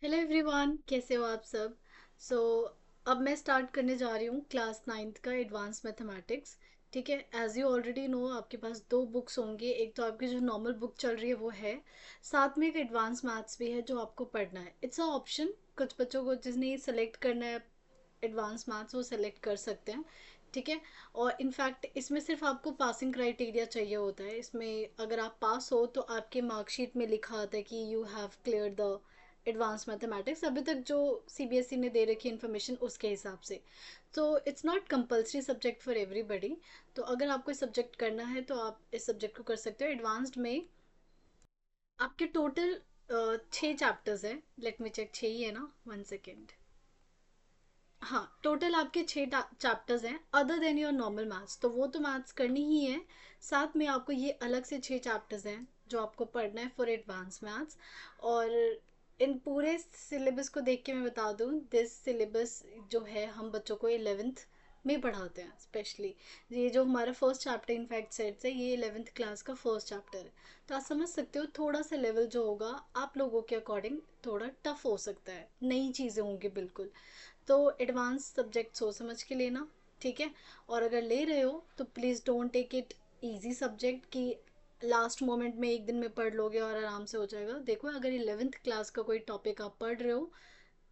Hello everyone, कैसे हो आप सब। सो अब मैं स्टार्ट करने जा रही हूँ क्लास नाइन्थ का एडवांस मैथमेटिक्स। ठीक है, एज यू ऑलरेडी नो आपके पास दो बुक्स होंगे। एक तो आपकी जो नॉर्मल बुक चल रही है वो है, साथ में एक एडवांस मैथ्स भी है जो आपको पढ़ना है। इट्स अ ऑप्शन, कुछ बच्चों को जिसने सेलेक्ट करना है एडवांस मैथ्स वो सेलेक्ट कर सकते हैं। ठीक है, और इनफैक्ट इसमें सिर्फ आपको पासिंग क्राइटेरिया चाहिए होता है। इसमें अगर आप पास हो तो आपके मार्कशीट में लिखा आता है कि you have clear the advance mathematics, अभी तक जो सीबीएसई ने दे रखी इन्फॉर्मेशन उसके हिसाब से। तो it's not compulsory subject for everybody. तो अगर आपको सब्जेक्ट करना है तो आप इस सब्जेक्ट को कर सकते हो। एडवांस्ड में आपके टोटल 6 चैप्टर्स हैं। लेट मी चेक, 6 ही है ना, 1 सेकेंड। हाँ, टोटल आपके 6 चैप्टर्स हैं other than your normal maths, तो वो तो मैथ्स करनी ही है। साथ में आपको ये अलग से 6 चैप्टर्स हैं जो आपको पढ़ना है फॉर एडवांस मैथ्स। और इन पूरे सिलेबस को देख के मैं बता दूँ, दिस सिलेबस जो है हम बच्चों को 11th में पढ़ाते हैं स्पेशली। ये जो हमारा फर्स्ट चैप्टर इनफैक्ट सेट्स है, ये 11th क्लास का फर्स्ट चैप्टर है। तो आप समझ सकते हो थोड़ा सा लेवल जो होगा आप लोगों के अकॉर्डिंग थोड़ा टफ हो सकता है, नई चीज़ें होंगी बिल्कुल। तो एडवांस सब्जेक्ट सोच समझ के लेना। ठीक है, और अगर ले रहे हो तो please don't take it easy subject कि लास्ट मोमेंट में एक दिन में पढ़ लोगे और आराम से हो जाएगा। देखो, अगर 11th क्लास का कोई टॉपिक आप पढ़ रहे हो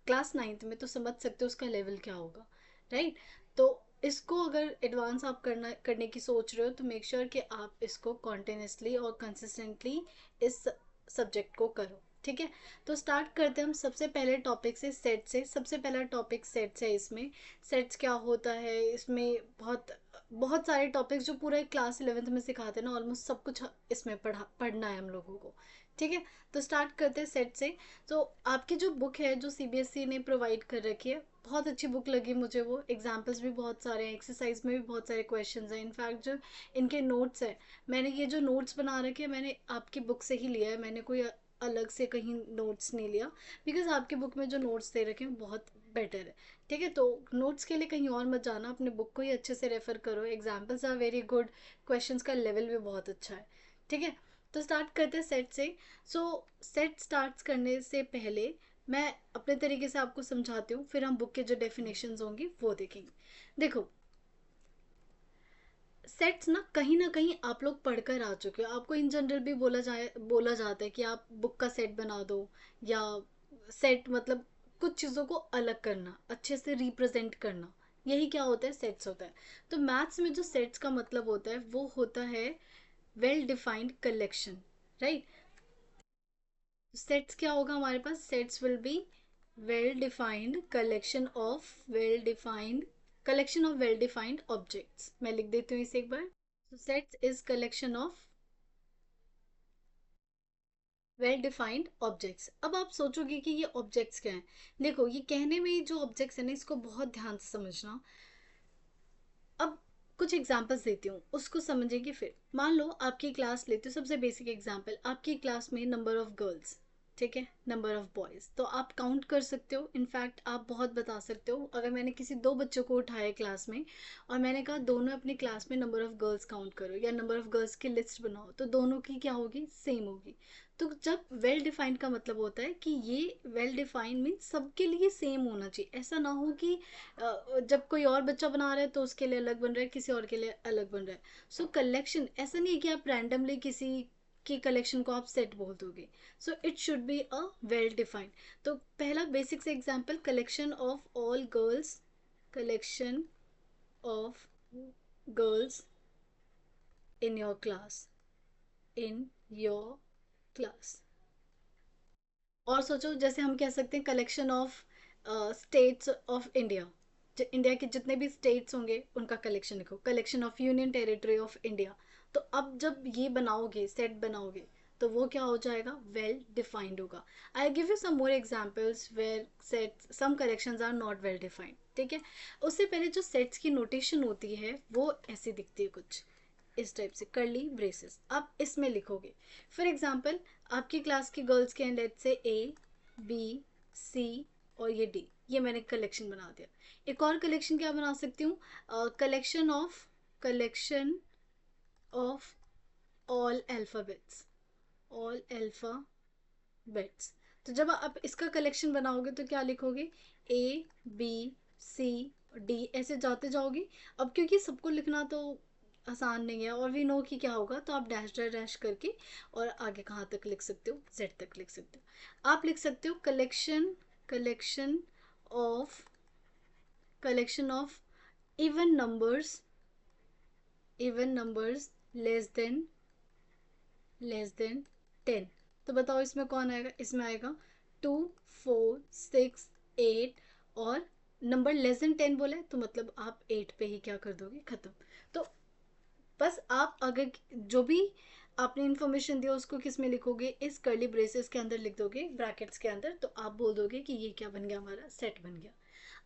क्लास नाइन्थ में तो समझ सकते हो उसका लेवल क्या होगा, राइट। तो इसको अगर एडवांस आप करने की सोच रहे हो तो मेक श्योर कि आप इसको कॉन्टिन्यूसली और कंसिस्टेंटली इस सब्जेक्ट को करो। ठीक है, तो स्टार्ट करते हैं हम सबसे पहले टॉपिक से, सेट से। सबसे पहला टॉपिक सेट्स है। इसमें सेट्स क्या होता है, इसमें बहुत बहुत सारे टॉपिक्स जो पूरा क्लास 11th में सिखाते हैं ना, ऑलमोस्ट सब कुछ इसमें पढ़ना है हम लोगों को। ठीक है, तो स्टार्ट करते हैं सेट से। तो आपकी जो बुक है जो सीबीएसई ने प्रोवाइड कर रखी है, बहुत अच्छी बुक लगी मुझे। वो एग्जाम्पल्स भी बहुत सारे हैं, एक्सरसाइज में भी बहुत सारे क्वेश्चंस हैं। इनफैक्ट जो इनके नोट्स हैं, मैंने ये जो नोट्स बना रखे हैं मैंने आपकी बुक से ही लिया है, मैंने कोई अलग से कहीं नोट्स नहीं लिया। बिकॉज आपकी बुक में जो नोट्स दे रखे हैं बहुत बेटर है। ठीक है, तो नोट्स के लिए कहीं और मत जाना, अपने बुक को ही अच्छे से रेफर करो। Examples are very good, questions का लेवल भी बहुत अच्छा है। ठीक है, तो स्टार्ट करते हैं सेट से। सो सेट स्टार्ट करने से पहले मैं अपने तरीके से आपको समझाती हूँ, फिर हम बुक के जो डेफिनेशंस होंगी वो देखेंगे। देखो, सेट्स ना कहीं आप लोग पढ़कर आ चुके हो। आपको इन जनरल भी बोला जाता है कि आप बुक का सेट बना दो, या सेट मतलब कुछ चीज़ों को अलग करना, अच्छे से रिप्रेजेंट करना, यही क्या होता है, सेट्स होता है। तो मैथ्स में जो सेट्स का मतलब होता है वो होता है well defined collection, right. Sets क्या होगा हमारे पास, sets will be well defined collection of well defined objects. मैं लिख देती हूँ इसे एक बार। Sets is collection of well defined objects. अब आप सोचोगे कि ये ऑब्जेक्ट्स क्या हैं। देखो, ये कहने में जो ऑब्जेक्ट्स है ना, इसको बहुत ध्यान से समझना। अब कुछ एग्जांपल्स देती हूँ, उसको समझेंगे फिर। मान लो आपकी क्लास लेती हूँ, सबसे बेसिक एग्जांपल, आपकी क्लास में नंबर ऑफ गर्ल्स, ठीक है, नंबर ऑफ बॉयज़, तो आप काउंट कर सकते हो। इनफैक्ट आप बहुत बता सकते हो। अगर मैंने किसी दो बच्चों को उठाया क्लास में और मैंने कहा दोनों अपनी क्लास में नंबर ऑफ गर्ल्स काउंट करो या नंबर ऑफ गर्ल्स की लिस्ट बनाओ, तो दोनों की क्या होगी, सेम होगी। तो जब वेल डिफाइंड का मतलब होता है कि ये वेल डिफाइंड मीन सबके लिए सेम होना चाहिए। ऐसा ना हो कि जब कोई और बच्चा बना रहा है तो उसके लिए अलग बन रहा है, किसी और के लिए अलग बन रहा है। सो कलेक्शन ऐसा नहीं है कि आप रैंडमली किसी की कलेक्शन को आप सेट बोल दोगे। So it should be a well defined. तो पहला बेसिक से example, collection of all girls, collection of girls in your class, in your class. और सोचो, जैसे हम कह सकते हैं collection of states of India, India के जितने भी स्टेट्स होंगे उनका कलेक्शन लिखो, collection of union territory of India. तो अब जब ये बनाओगे, सेट बनाओगे, तो वो क्या हो जाएगा, वेल डिफाइंड होगा। I give you some more examples where set some collections are not well defined. ठीक है, उससे पहले जो सेट्स की नोटेशन होती है वो ऐसी दिखती है कुछ इस टाइप से, करली ब्रेसेस आप इसमें लिखोगे। फॉर एग्जाम्पल, आपकी क्लास की गर्ल्स के हैं लेट से ए, बी, सी और ये डी, ये मैंने कलेक्शन बना दिया। एक और कलेक्शन क्या बना सकती हूँ, collection of all alphabets, all alphabets. तो जब आप इसका कलेक्शन बनाओगे तो क्या लिखोगे, ABCD ऐसे जाते जाओगे। अब क्योंकि सबको लिखना तो आसान नहीं है और वी नो कि क्या होगा, तो आप डैश डैश डैश करके और आगे कहाँ तक लिख सकते हो, Z तक लिख सकते हो। आप लिख सकते हो collection collection of collection of even numbers less then 10। तो बताओ इसमें कौन आएगा, इसमें आएगा 2, 4, 6, 8 और नंबर लेस देन 10 बोला है तो मतलब आप 8 पे ही क्या कर दोगे, खत्म। तो बस आप अगर जो भी आपने इन्फॉर्मेशन दिया उसको किस में लिखोगे, इस कर्ली ब्रेसेस के अंदर लिख दोगे, ब्रैकेट्स के अंदर, तो आप बोल दोगे कि ये क्या बन गया, हमारा सेट बन गया।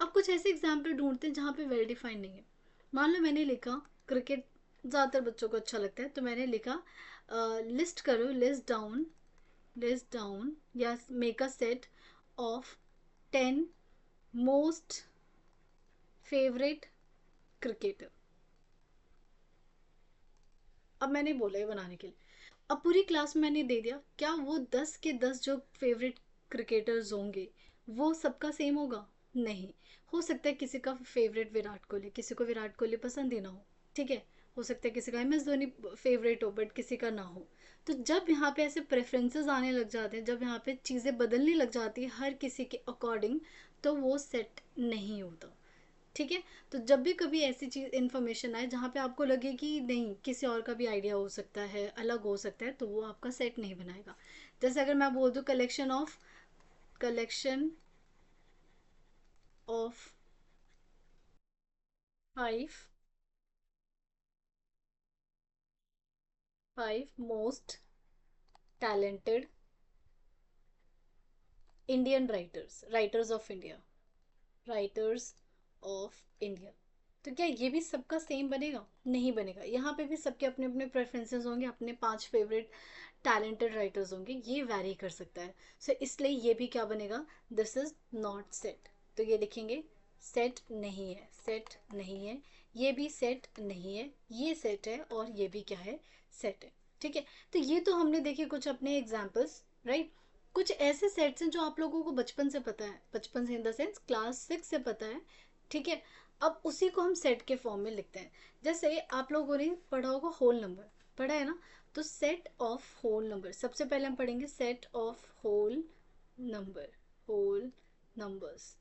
अब कुछ ऐसे एग्जाम्पल ढूंढते हैं जहाँ पे वेल डिफाइंड नहीं है। मान लो मैंने लिखा क्रिकेट, ज़्यादातर बच्चों को अच्छा लगता है, तो मैंने लिखा लिस्ट करो, लिस्ट डाउन या make a set of 10 most favourite cricketer. अब मैंने बोला है बनाने के लिए, अब पूरी क्लास में मैंने दे दिया, क्या वो 10 के 10 जो फेवरेट क्रिकेटर्स होंगे वो सबका सेम होगा, नहीं। हो सकता है किसी का फेवरेट विराट कोहली, किसी को विराट कोहली पसंद ही ना हो, ठीक है। हो सकता है किसी का MS धोनी फेवरेट हो बट किसी का ना हो। तो जब यहाँ पे ऐसे प्रेफरेंसेस आने लग जाते हैं, जब यहाँ पे चीज़ें बदलने लग जाती है हर किसी के अकॉर्डिंग, तो वो सेट नहीं होता, ठीक है। तो जब भी कभी ऐसी चीज इन्फॉर्मेशन आए जहाँ पे आपको लगे कि नहीं किसी और का भी आइडिया हो सकता है, अलग हो सकता है, तो वो आपका सेट नहीं बनाएगा। जैसे अगर मैं बोल दूँ collection of 5 most talented Indian writers of India, तो क्या ये भी सबका सेम बनेगा, नहीं बनेगा। यहाँ पे भी सबके अपने अपने प्रेफरेंसेस होंगे, अपने 5 फेवरेट टैलेंटेड राइटर्स होंगे, ये वैरी कर सकता है। सो इसलिए ये भी क्या बनेगा, दिस इज नॉट सेट। तो ये लिखेंगे सेट नहीं है, सेट नहीं है, ये भी सेट नहीं है, ये सेट है और ये भी क्या है, सेट है, ठीक है। तो ये तो हमने देखे कुछ अपने एग्जाम्पल्स, राइट। कुछ ऐसे सेट्स हैं जो आप लोगों को बचपन से पता है, बचपन से इन द सेंस क्लास 6 से पता है, ठीक है। अब उसी को हम सेट के फॉर्म में लिखते हैं। जैसे आप लोगों ने पढ़ा होगा होल नंबर, पढ़ा है ना। तो सेट ऑफ होल नंबर, सबसे पहले हम पढ़ेंगे सेट ऑफ होल नंबर्स।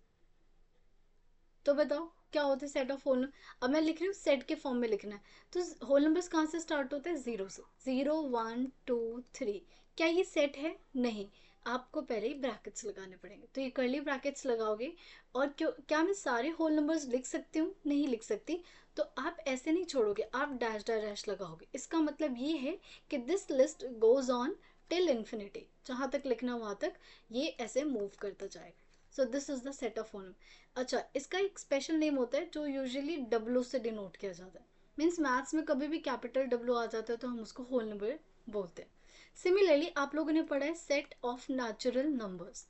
तो बताओ क्या होता है सेट ऑफ होल। अब मैं लिख रही हूँ सेट के फॉर्म में लिखना है, तो होल नंबर्स कहाँ से स्टार्ट होते हैं, 0 से। 0, 1, 2, 3। क्या ये सेट है, नहीं। आपको पहले ही ब्रैकेट्स लगाने पड़ेंगे, तो ये कर्ली ब्रैकेट्स लगाओगे। और क्यों, क्या मैं सारे होल नंबर्स लिख सकती हूँ, नहीं लिख सकती। तो आप ऐसे नहीं छोड़ोगे, आप डैश डैश डैश लगाओगे। इसका मतलब ये है कि this list goes on till infinity, जहाँ तक लिखना वहाँ तक ये ऐसे मूव करता जाएगा। So this is the set of whole. अच्छा, इसका एक स्पेशल नेम होता है जो यूजुअली डब्ल्यू से डिनोट किया जाता है। मीन्स मैथ्स में कभी भी कैपिटल डब्ल्यू आ जाता है तो हम उसको होल नंबर बोलते हैं। सिमिलरली आप लोगों ने पढ़ा है सेट ऑफ नेचुरल नंबर्स।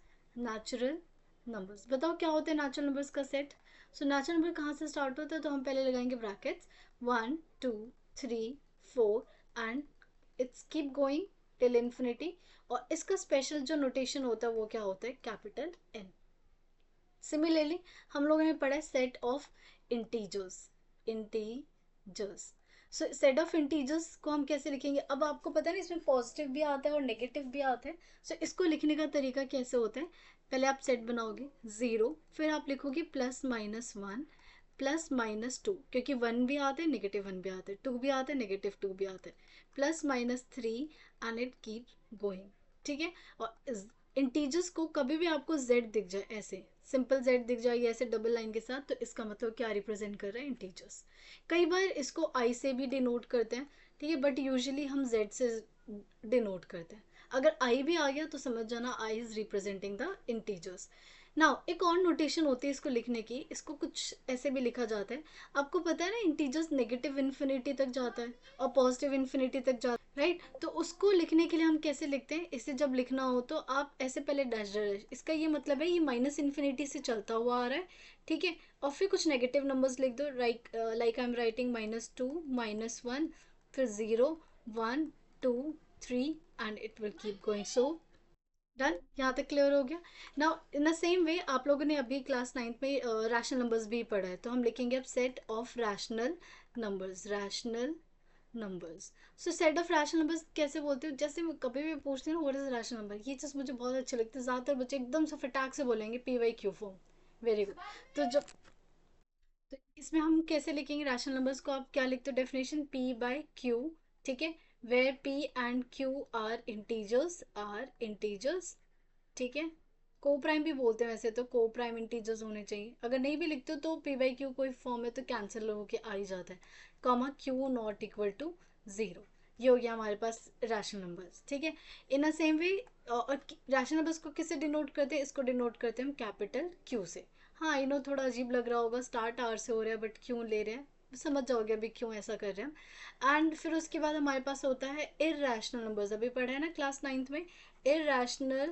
बताओ क्या होते हैं नेचुरल नंबर्स का सेट। सो नेचुरल नंबर कहाँ से स्टार्ट होता है, तो हम पहले लगाएंगे brackets, 1, 2, 3, 4 and it's keep going till infinity. और इसका स्पेशल जो नोटेशन होता है वो क्या होता है, कैपिटल N। सिमिलरली हम लोगों ने पढ़ा है set of integers integers so set of integers को हम कैसे लिखेंगे। अब आपको पता है ना इसमें पॉजिटिव भी आता है और नेगेटिव भी आता है। सो इसको लिखने का तरीका कैसे होता है, पहले आप सेट बनाओगे 0, फिर आप लिखोगे +-1 +-2, क्योंकि 1 भी आता है नेगेटिव 1 भी आता है, 2 भी आता है नेगेटिव 2 भी आता है, +-3 एंड इट कीप गोइंग, ठीक है। और इंटीजर्स को कभी भी आपको z दिख जाए, ऐसे सिंपल z दिख जाए या ऐसे डबल लाइन के साथ, तो इसका मतलब क्या रिप्रेजेंट कर रहा है, इंटीजर्स। कई बार इसको i से भी डिनोट करते हैं, ठीक है, बट यूजुअली हम z से डिनोट करते हैं। अगर i भी आ गया तो समझ जाना i is representing the integers. Now एक और नोटेशन होती है इसको लिखने की, इसको कुछ ऐसे भी लिखा जाता है। आपको पता है ना इंटीजर्स नेगेटिव इन्फिनिटी तक जाता है और पॉजिटिव इन्फिनिटी तक जाता है, राइट। तो उसको लिखने के लिए हम कैसे लिखते हैं, इसे जब लिखना हो तो आप ऐसे पहले डैश डैश, इसका ये मतलब है ये -इन्फिनिटी से चलता हुआ आ रहा है, ठीक है। और फिर कुछ नेगेटिव नंबर्स लिख दो, लाइक आई एम राइटिंग -2 -1 फिर 0 1 2 3 and it will keep going. So done, यहाँ तक क्लियर हो गया। Now in the same way आप लोगों ने अभी क्लास नाइन्थ में रैशनल नंबर्स भी पढ़ा है, तो हम लिखेंगे अब set of rational numbers, rational numbers. So set of rational numbers कैसे बोलते हो, जैसे कभी भी पूछते हैं ना व्हाट इज रैशनल नंबर, ये चीज़ मुझे बहुत अच्छी लगती है, ज़्यादातर बच्चे एकदम से फटाक से बोलेंगे P Y Q form. Very good. तो जब, तो इसमें हम कैसे लिखेंगे रैशनल नंबर्स को, आप क्या लिखते हो डेफिनेशन, पी बाय क्यू, ठीक है, where P and Q are integers, ठीक है। को प्राइम भी बोलते हैं वैसे तो, को प्राइम इंटीजर्स होने चाहिए, अगर नहीं भी लिखते हो तो पी बाई क्यू कोई फॉर्म है तो कैंसिल होके आ ही जाता है, comma Q not equal to zero. ये हो गया हमारे पास रैशनल नंबर्स, ठीक है। इन अ सेम वे, और रैशनल नंबर्स को किससे डिनोट करते हैं, इसको डिनोट करते हैं हम कैपिटल क्यू से। हाँ इनो थोड़ा अजीब लग रहा होगा, स्टार्ट आर से हो रहा है बट क्यों ले रहे हैं, समझ जाओगे अभी क्यों ऐसा कर रहे हैं। एंड फिर उसके बाद हमारे पास होता है इरेशनल नंबर्स, अभी पढ़ा है ना क्लास नाइन्थ में। इरेशनल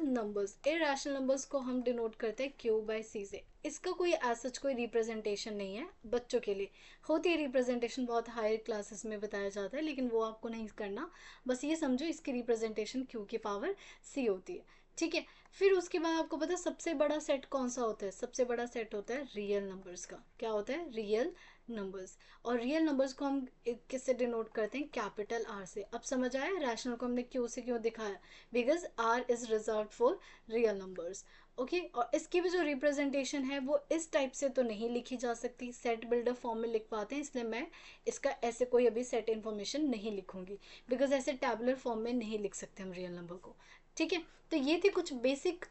नंबर्स को हम डिनोट करते हैं क्यू बाय सी से। इसका कोई सच कोई रिप्रेजेंटेशन नहीं है, बच्चों के लिए होती है रिप्रेजेंटेशन, बहुत हायर क्लासेस में बताया जाता है, लेकिन वो आपको नहीं करना, बस ये समझो इसकी रिप्रेजेंटेशन क्यू की पावर सी होती है, ठीक है। फिर उसके बाद आपको पता है सबसे बड़ा सेट कौन सा होता है, सबसे बड़ा सेट होता है रियल नंबर्स का। क्या होता है, रियल नंबर्स। और रियल नंबर्स को हम किससे डिनोट करते हैं, कैपिटल आर से। अब समझ आया रैशनल को हमने क्यू से क्यों दिखाया, because R is reserve for real numbers, okay. और इसकी भी जो रिप्रेजेंटेशन है वो इस टाइप से तो नहीं लिखी जा सकती, सेट बिल्डर फॉर्म में लिख पाते हैं, इसलिए मैं इसका ऐसे कोई अभी सेट इन्फॉर्मेशन नहीं लिखूंगी, बिकॉज ऐसे टैबुलर फॉर्म में नहीं लिख सकते हम रियल नंबर को, ठीक है। तो ये थे कुछ basic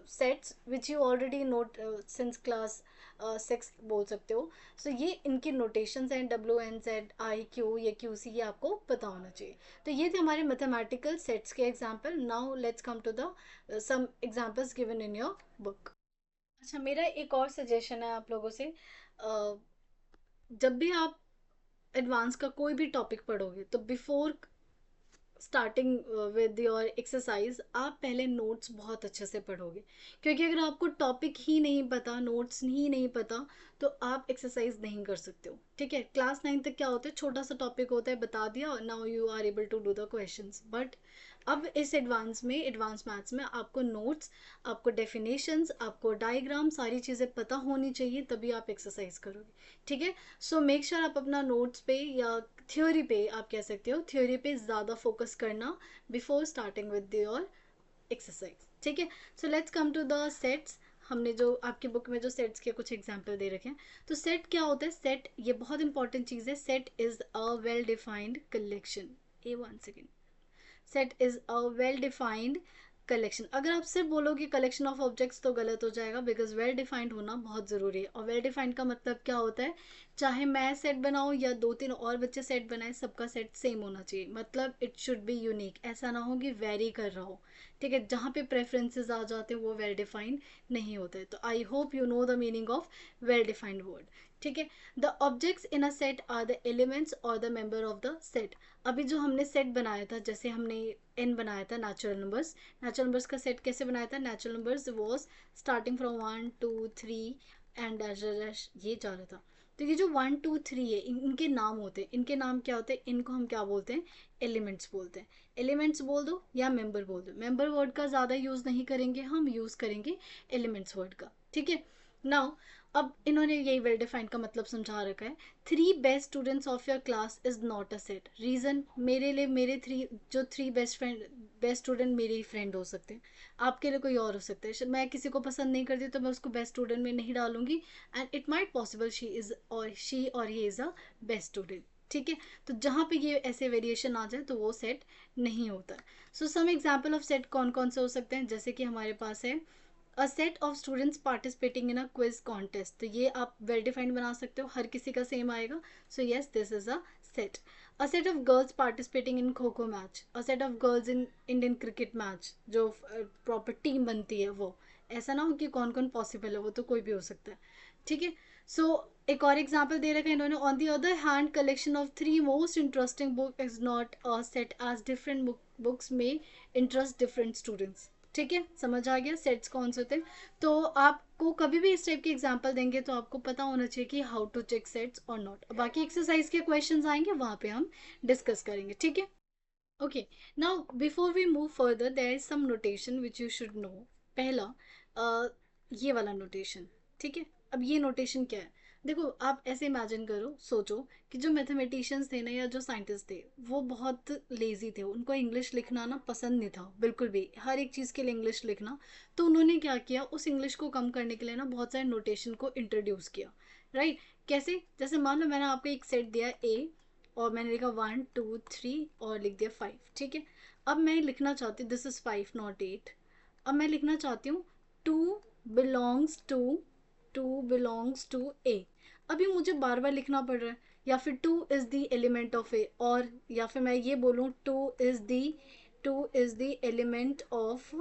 sets which you already note since class six बोल सकते हो। सो ये इनकी नोटेशंस हैं, W N Z I Q, ये क्यू सी, ये आपको पता होना चाहिए। तो ये थे हमारे मैथमेटिकल सेट्स के example. Now let's come to the some examples given in your book. अच्छा, मेरा एक और सजेशन है आप लोगों से, जब भी आप एडवांस का कोई भी टॉपिक पढ़ोगे तो before starting with your exercise आप पहले नोट्स बहुत अच्छे से पढ़ोगे, क्योंकि अगर आपको टॉपिक ही नहीं पता, नोट्स ही नहीं पता, तो आप एक्सरसाइज नहीं कर सकते हो, ठीक है। क्लास नाइन तक क्या होता है, छोटा सा टॉपिक होता है, बता दिया, now you are able to do the questions. But अब इस एडवांस में, एडवांस मैथ्स में आपको नोट्स, आपको डेफिनेशंस, आपको डायग्राम, सारी चीज़ें पता होनी चाहिए, तभी आप एक्सरसाइज करोगे, ठीक है। सो मेक श्योर आप अपना नोट्स पे या थ्योरी पे, आप कह सकते हो थ्योरी पे ज़्यादा फोकस करना before starting with your exercise, ठीक है। So let's come to the sets. हमने जो आपकी बुक में जो सेट्स के कुछ एग्जाम्पल दे रखे हैं, तो सेट क्या होता है, सेट ये बहुत इंपॉर्टेंट चीज़ है, set is a well defined collection. A one second, set is a well defined collection. अगर आप सिर्फ बोलोगे कलेक्शन ऑफ ऑब्जेक्ट्स तो गलत हो जाएगा, बिकॉज वेल डिफाइंड होना बहुत ज़रूरी है। और वेल डिफाइंड का मतलब क्या होता है, चाहे मैं सेट बनाऊँ या दो तीन और बच्चे सेट बनाए, सबका सेट सेम होना चाहिए, मतलब इट शुड बी यूनिक, ऐसा ना हो कि वेरी कर रहा हो, ठीक है। जहाँ पे प्रेफरेंसेस आ जाते हैं वो वेल डिफाइंड नहीं होते। तो I hope you know the meaning of well defined word, ठीक है। The objects in a set are the elements और the member of the set. अभी जो हमने सेट बनाया था, जैसे हमने एन बनाया था नेचुरल नंबर्स, नेचुरल नंबर्स का सेट कैसे बनाया था, natural numbers was starting from one two three and dash dash ये जा रहा था। तो ये जो वन टू थ्री है, इनके नाम होते हैं, इनके नाम क्या होते हैं, इनको हम क्या बोलते हैं, एलिमेंट्स बोलते हैं। एलिमेंट्स बोल दो या मेंबर बोल दो, मेंबर वर्ड का ज़्यादा यूज़ नहीं करेंगे, हम यूज़ करेंगे एलिमेंट्स वर्ड का, ठीक है। नाउ अब इन्होंने यही वेल डिफाइंड का मतलब समझा रखा है। Three best students of your class is not a set. Reason, मेरे लिए मेरे थ्री बेस्ट स्टूडेंट मेरे ही फ्रेंड हो सकते हैं, आपके लिए कोई और हो सकता है। मैं किसी को पसंद नहीं करती तो मैं उसको बेस्ट स्टूडेंट में नहीं डालूंगी, and it might possible she और he is a best student, ठीक है। तो जहाँ पे ये ऐसे वेरिएशन आ जाए तो वो सेट नहीं होता। सो सम एग्जाम्पल ऑफ सेट कौन कौन से हो सकते हैं, जैसे कि हमारे पास है a set of students participating in a quiz contest, तो ये आप वेल डिफाइंड बना सकते हो, हर किसी का सेम आएगा। So yes this is a set. A set of girls participating in kho kho match, a set of girls in Indian cricket match, जो प्रॉपर टीम बनती है वो, ऐसा ना हो कि कौन कौन पॉसिबल है, वो तो कोई भी हो सकता है, ठीक है। सो एक और एग्जाम्पल दे रखा है इन्होंने, on the other hand collection of three most interesting book is not a set as different books में इंटरेस्ट डिफरेंट स्टूडेंट्स, ठीक है। समझ आ गया सेट्स कौन से होते हैं। तो आपको कभी भी इस टाइप के एग्जाम्पल देंगे तो आपको पता होना चाहिए कि हाउ टू चेक सेट्स और नॉट। बाकी एक्सरसाइज के क्वेश्चंस आएंगे वहाँ पे हम डिस्कस करेंगे, ठीक है। Okay, now before we move further, there is some notation which you should know. पहला ये वाला नोटेशन, ठीक है। अब ये नोटेशन क्या है, देखो आप ऐसे इमेजिन करो, सोचो कि जो मैथमेटिशियंस थे ना या जो साइंटिस्ट थे, वो बहुत लेजी थे, उनको इंग्लिश लिखना ना पसंद नहीं था बिल्कुल भी, हर एक चीज़ के लिए इंग्लिश लिखना। तो उन्होंने क्या किया, उस इंग्लिश को कम करने के लिए ना बहुत सारे नोटेशन को इंट्रोड्यूस किया। राइट, कैसे, जैसे मान लो मैंने आपको एक सेट दिया ए, और मैंने लिखा 1 2 3 और लिख दिया 5, ठीक है। अब मैं लिखना चाहती हूँ दिस इज 5 नॉट 8। अब मैं लिखना चाहती हूँ two belongs to, two belongs to A. अभी मुझे बार बार लिखना पड़ रहा है, या फिर two is the element of A, और या फिर मैं ये बोलूँ two is the element of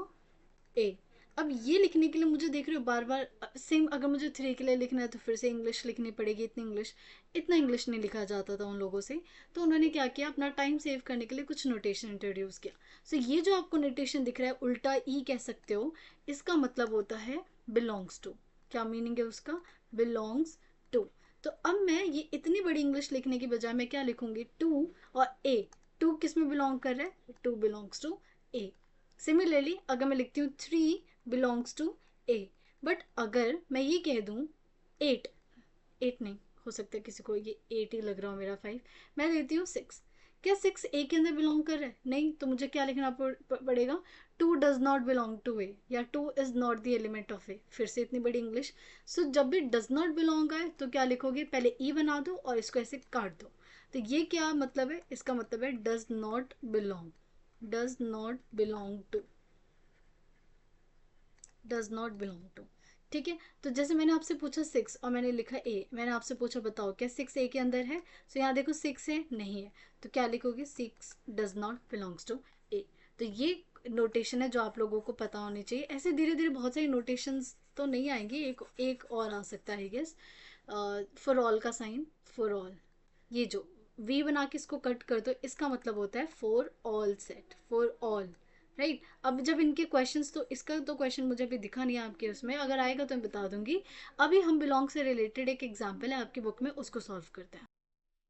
A. अब ये लिखने के लिए मुझे देख रहे हो बार बार सेम, अगर मुझे 3 के लिए लिखना है तो फिर से इंग्लिश लिखनी पड़ेगी, इतना इंग्लिश नहीं लिखा जाता था उन लोगों से। तो उन्होंने क्या किया, अपना टाइम सेव करने के लिए कुछ नोटेशन इंट्रोड्यूस किया। सो ये जो आपको नोटेशन दिख रहा है, उल्टा ई कह सकते हो, इसका मतलब होता है बिलोंग्स टू। क्या मीनिंग है उसका, बिलोंग्स टू। तो अब मैं ये इतनी बड़ी इंग्लिश लिखने की बजाय मैं क्या लिखूंगी, टू और ए। टू किस में बिलोंग कर रहा है, two belongs to A. Similarly अगर मैं लिखती हूँ 3 बिलोंग्स टू ए, बट अगर मैं ये कह दूँ 8, 8 नहीं हो सकता, किसी को ये 8 ही लग रहा हो मेरा 5, मैं देती हूँ 6। क्या 6 ए के अंदर बिलोंग कर रहा है, नहीं, तो मुझे क्या लिखना पड़ेगा, two does not belong to A, या two is not the element of A, फिर से इतनी बड़ी इंग्लिश। सो जब भी डज नॉट बिलोंग आए तो क्या लिखोगे, पहले ई बना दो और इसको ऐसे काट दो। तो ये क्या मतलब है, इसका मतलब है does not belong, does not belong to, does not belong to. ठीक है, तो जैसे मैंने आपसे पूछा 6 और मैंने लिखा ए, मैंने आपसे पूछा बताओ क्या 6 ए के अंदर है, सो यहाँ देखो 6 है, नहीं है, तो क्या लिखोगे, 6 डज नॉट बिलोंग्स टू ए। तो ये नोटेशन है जो आप लोगों को पता होनी चाहिए। ऐसे धीरे धीरे बहुत सारी नोटेशंस तो नहीं आएंगी, एक एक और आ सकता है गेस, फॉर ऑल का साइन, फॉर ऑल, ये जो वी बना के इसको कट कर दो, इसका मतलब होता है for all set, for all. Right, अब जब इनके क्वेश्चंस, तो इसका तो क्वेश्चन मुझे अभी दिखा नहीं है आपके उसमें, अगर आएगा तो मैं बता दूंगी। अभी हम बिलोंग से रिलेटेड एक एग्जाम्पल है आपकी बुक में, उसको सॉल्व करते हैं।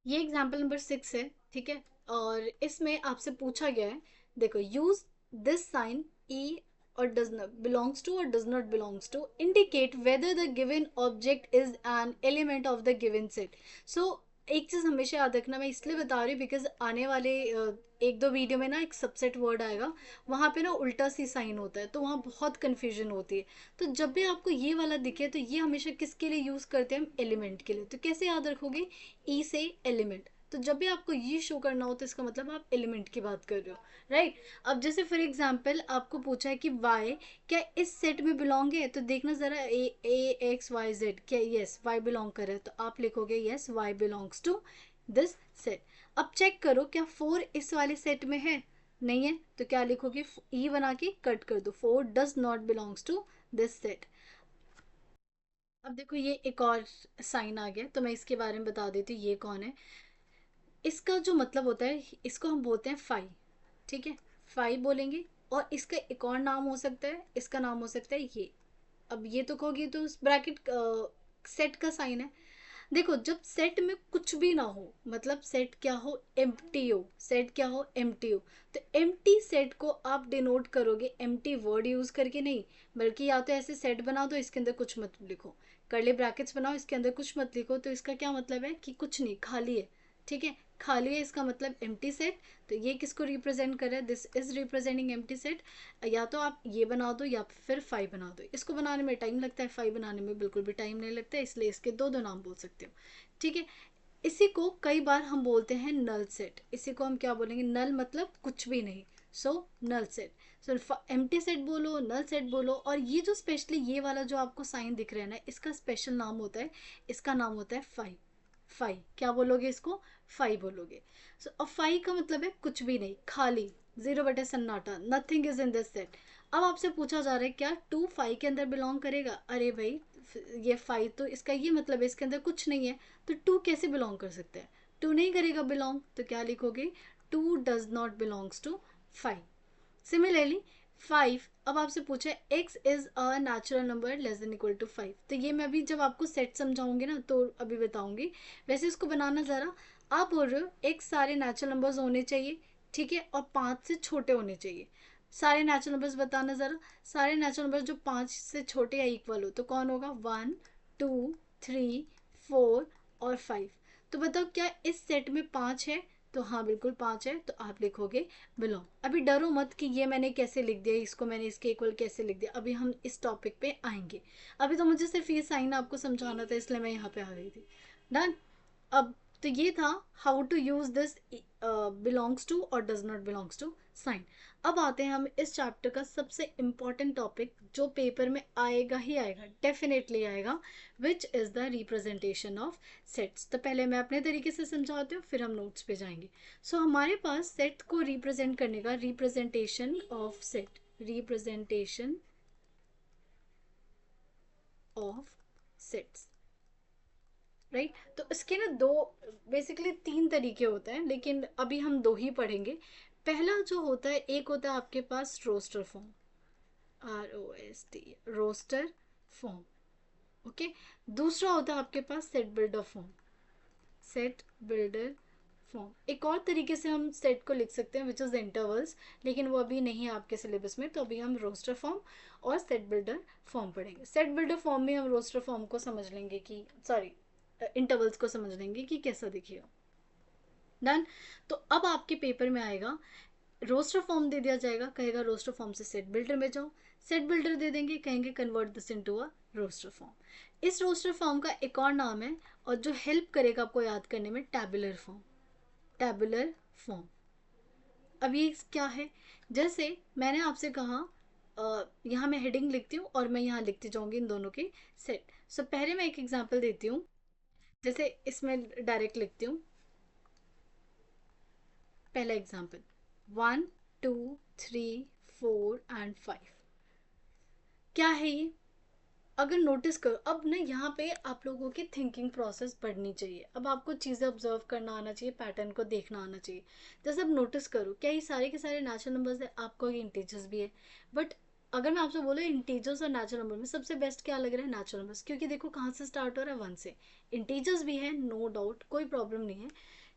ये एग्जाम्पल नंबर 6 है, ठीक है। और इसमें आपसे पूछा गया है, देखो, यूज दिस साइन ई और डज नॉट बिलोंग्स टू और does not belongs to indicate whether the given object is an element of the given set. So एक चीज़ हमेशा याद रखना, मैं इसलिए बता रही हूँ बिकॉज आने वाले एक दो वीडियो में ना एक सबसेट वर्ड आएगा, वहाँ पे ना उल्टा सी साइन होता है, तो वहाँ बहुत कन्फ्यूजन होती है। तो जब भी आपको ये वाला दिखे तो ये हमेशा किसके लिए यूज़ करते हैं हम, एलिमेंट के लिए। तो कैसे याद रखोगे, ई से एलिमेंट, तो जब भी आपको ये शो करना हो तो इसका मतलब आप एलिमेंट की बात कर रहे हो। राइट, अब जैसे फॉर एग्जांपल आपको पूछा है कि वाई क्या इस सेट में बिलोंग है, तो देखना ज़रा, ए एक्स वाई जेड, क्या यस वाई बिलोंग कर रहा है, तो आप लिखोगे yes Y belongs to this set. अब चेक करो क्या 4 इस वाले सेट में है, नहीं है, तो क्या लिखोगे, ई बना के कट कर दो, 4 does not belongs to this set. अब देखो ये एक और साइन आ गया, तो मैं इसके बारे में बता देती हूँ ये कौन है। इसका जो मतलब होता है, इसको हम बोलते हैं फाई, ठीक है, फाई बोलेंगे। और इसका एक और नाम हो सकता है, इसका नाम हो सकता है ये। अब ये तो कहोगे तो ब्रैकेट सेट का साइन है। देखो जब सेट में कुछ भी ना हो, मतलब सेट क्या हो, एम्प्टी हो, सेट क्या हो, एम्प्टी हो, तो एम्प्टी सेट को आप डिनोट करोगे एम्प्टी वर्ड यूज करके नहीं, बल्कि या तो ऐसे सेट बना दो, इसके अंदर कुछ मत लिखो, कर्ली ब्रैकेट्स बनाओ, इसके अंदर कुछ मत लिखो, तो इसका क्या मतलब है कि कुछ नहीं, खाली है। ठीक है, खाली है, इसका मतलब एम्प्टी सेट। तो ये किसको रिप्रेजेंट कर रहा है, this is representing empty set. या तो आप ये बना दो या फिर फाइव बना दो, इसको बनाने में टाइम लगता है, फाइव बनाने में बिल्कुल भी टाइम नहीं लगता है, इसलिए इसके दो दो नाम बोल सकते हो। ठीक है, इसी को कई बार हम बोलते हैं नल सेट, इसी को हम क्या बोलेंगे, नल मतलब कुछ भी नहीं, so null set. So empty set बोलो, नल सेट बोलो, और ये जो स्पेशली ये वाला जो आपको साइन दिख रहा है ना, इसका स्पेशल नाम होता है, इसका नाम होता है फाइव। फाइव क्या बोलोगे इसको, फाइव बोलोगे। सो अब फाइव का मतलब है कुछ भी नहीं, खाली, जीरो बटे सन्नाटा, nothing is in this set. अब आपसे पूछा जा रहा है क्या टू फाइव के अंदर बिलोंग करेगा, अरे भाई ये फाइव तो इसका ये मतलब है इसके अंदर कुछ नहीं है, तो टू कैसे बिलोंग कर सकता है, टू नहीं करेगा बिलोंग, तो क्या लिखोगे, two does not belongs to five. Similarly 5, अब आपसे पूछा है X is a natural number less than equal to 5, तो ये मैं अभी जब आपको सेट समझाऊंगी ना तो अभी बताऊंगी। वैसे इसको बनाना ज़रा, आप बोल रहे हो एक्स सारे नेचुरल नंबर्स होने चाहिए, ठीक है, और 5 से छोटे होने चाहिए। सारे नेचुरल नंबर्स बताना ज़रा, सारे नेचुरल नंबर्स जो 5 से छोटे या इक्वल हो तो कौन होगा? 1, 2, 3, 4 और 5। तो बताओ क्या इस सेट में 5 है? तो हाँ बिल्कुल 5 है, तो आप लिखोगे बिलोंग। अभी डरो मत कि ये मैंने कैसे लिख दिया, इसको मैंने इसके इक्वल कैसे लिख दिया, अभी हम इस टॉपिक पे आएंगे। अभी तो मुझे सिर्फ ये साइन आपको समझाना था, इसलिए मैं यहाँ पे आ गई थी। डन। अब तो ये था how to use this belongs to और does not belongs to sign. अब आते हैं हम इस चैप्टर का सबसे इम्पॉर्टेंट टॉपिक जो पेपर में आएगा ही आएगा, डेफिनेटली आएगा, which is the representation of sets. तो पहले मैं अपने तरीके से समझाती हूँ, फिर हम नोट्स पे जाएंगे। सो हमारे पास सेट को रिप्रेजेंट करने का representation of set, representation of sets, right. तो इसके ना दो, बेसिकली 3 तरीके होते हैं, लेकिन अभी हम 2 ही पढ़ेंगे। पहला जो होता है, एक होता है आपके पास roster form, ROST, roster form, okay. दूसरा होता है आपके पास set builder form, set builder form. एक और तरीके से हम सेट को लिख सकते हैं विच इज़ इंटरवल्स, लेकिन वो अभी नहीं है आपके सिलेबस में, तो अभी हम रोस्टर फॉर्म और सेट बिल्डर फॉर्म पढ़ेंगे। सेट बिल्डर फॉर्म में हम रोस्टर फॉर्म को समझ लेंगे कि, सॉरी, इंटरवल्स को समझ लेंगे कि कैसा दिखेगा। डन। तो अब आपके पेपर में आएगा, रोस्टर फॉर्म दे दिया जाएगा, कहेगा रोस्टर फॉर्म से सेट बिल्डर में जाओ, सेट बिल्डर दे देंगे, कहेंगे convert this into a roster form. इस रोस्टर फॉर्म का एक और नाम है, और जो हेल्प करेगा आपको याद करने में, टैबुलर फॉर्म, टैबुलर फॉर्म। अब ये क्या है? जैसे मैंने आपसे कहा, यहाँ मैं हेडिंग लिखती हूँ और मैं यहाँ लिखती जाऊँगी इन दोनों के सेट। सो पहले मैं एक एग्जांपल देती हूँ, जैसे इसमें डायरेक्ट लिखती हूँ। पहला एग्जांपल 1, 2, 3, 4 एंड 5। क्या है ये? अगर नोटिस करो, अब ना यहाँ पे आप लोगों की थिंकिंग प्रोसेस बढ़नी चाहिए। अब आपको चीज़ें ऑब्जर्व करना आना चाहिए, पैटर्न को देखना आना चाहिए। जैसे अब नोटिस करो, क्या ये सारे के सारे नेचुरल नंबर्स है? आपको ये इंटीजर्स भी है, बट अगर मैं आपसे बोलूँ इंटीजर्स और नेचुरल नंबर में सबसे बेस्ट क्या लग रहा है? नेचुरल नंबर्स, क्योंकि देखो कहाँ से स्टार्ट हो रहा है, 1 से। इंटीजर्स भी है, नो डाउट, कोई प्रॉब्लम नहीं है,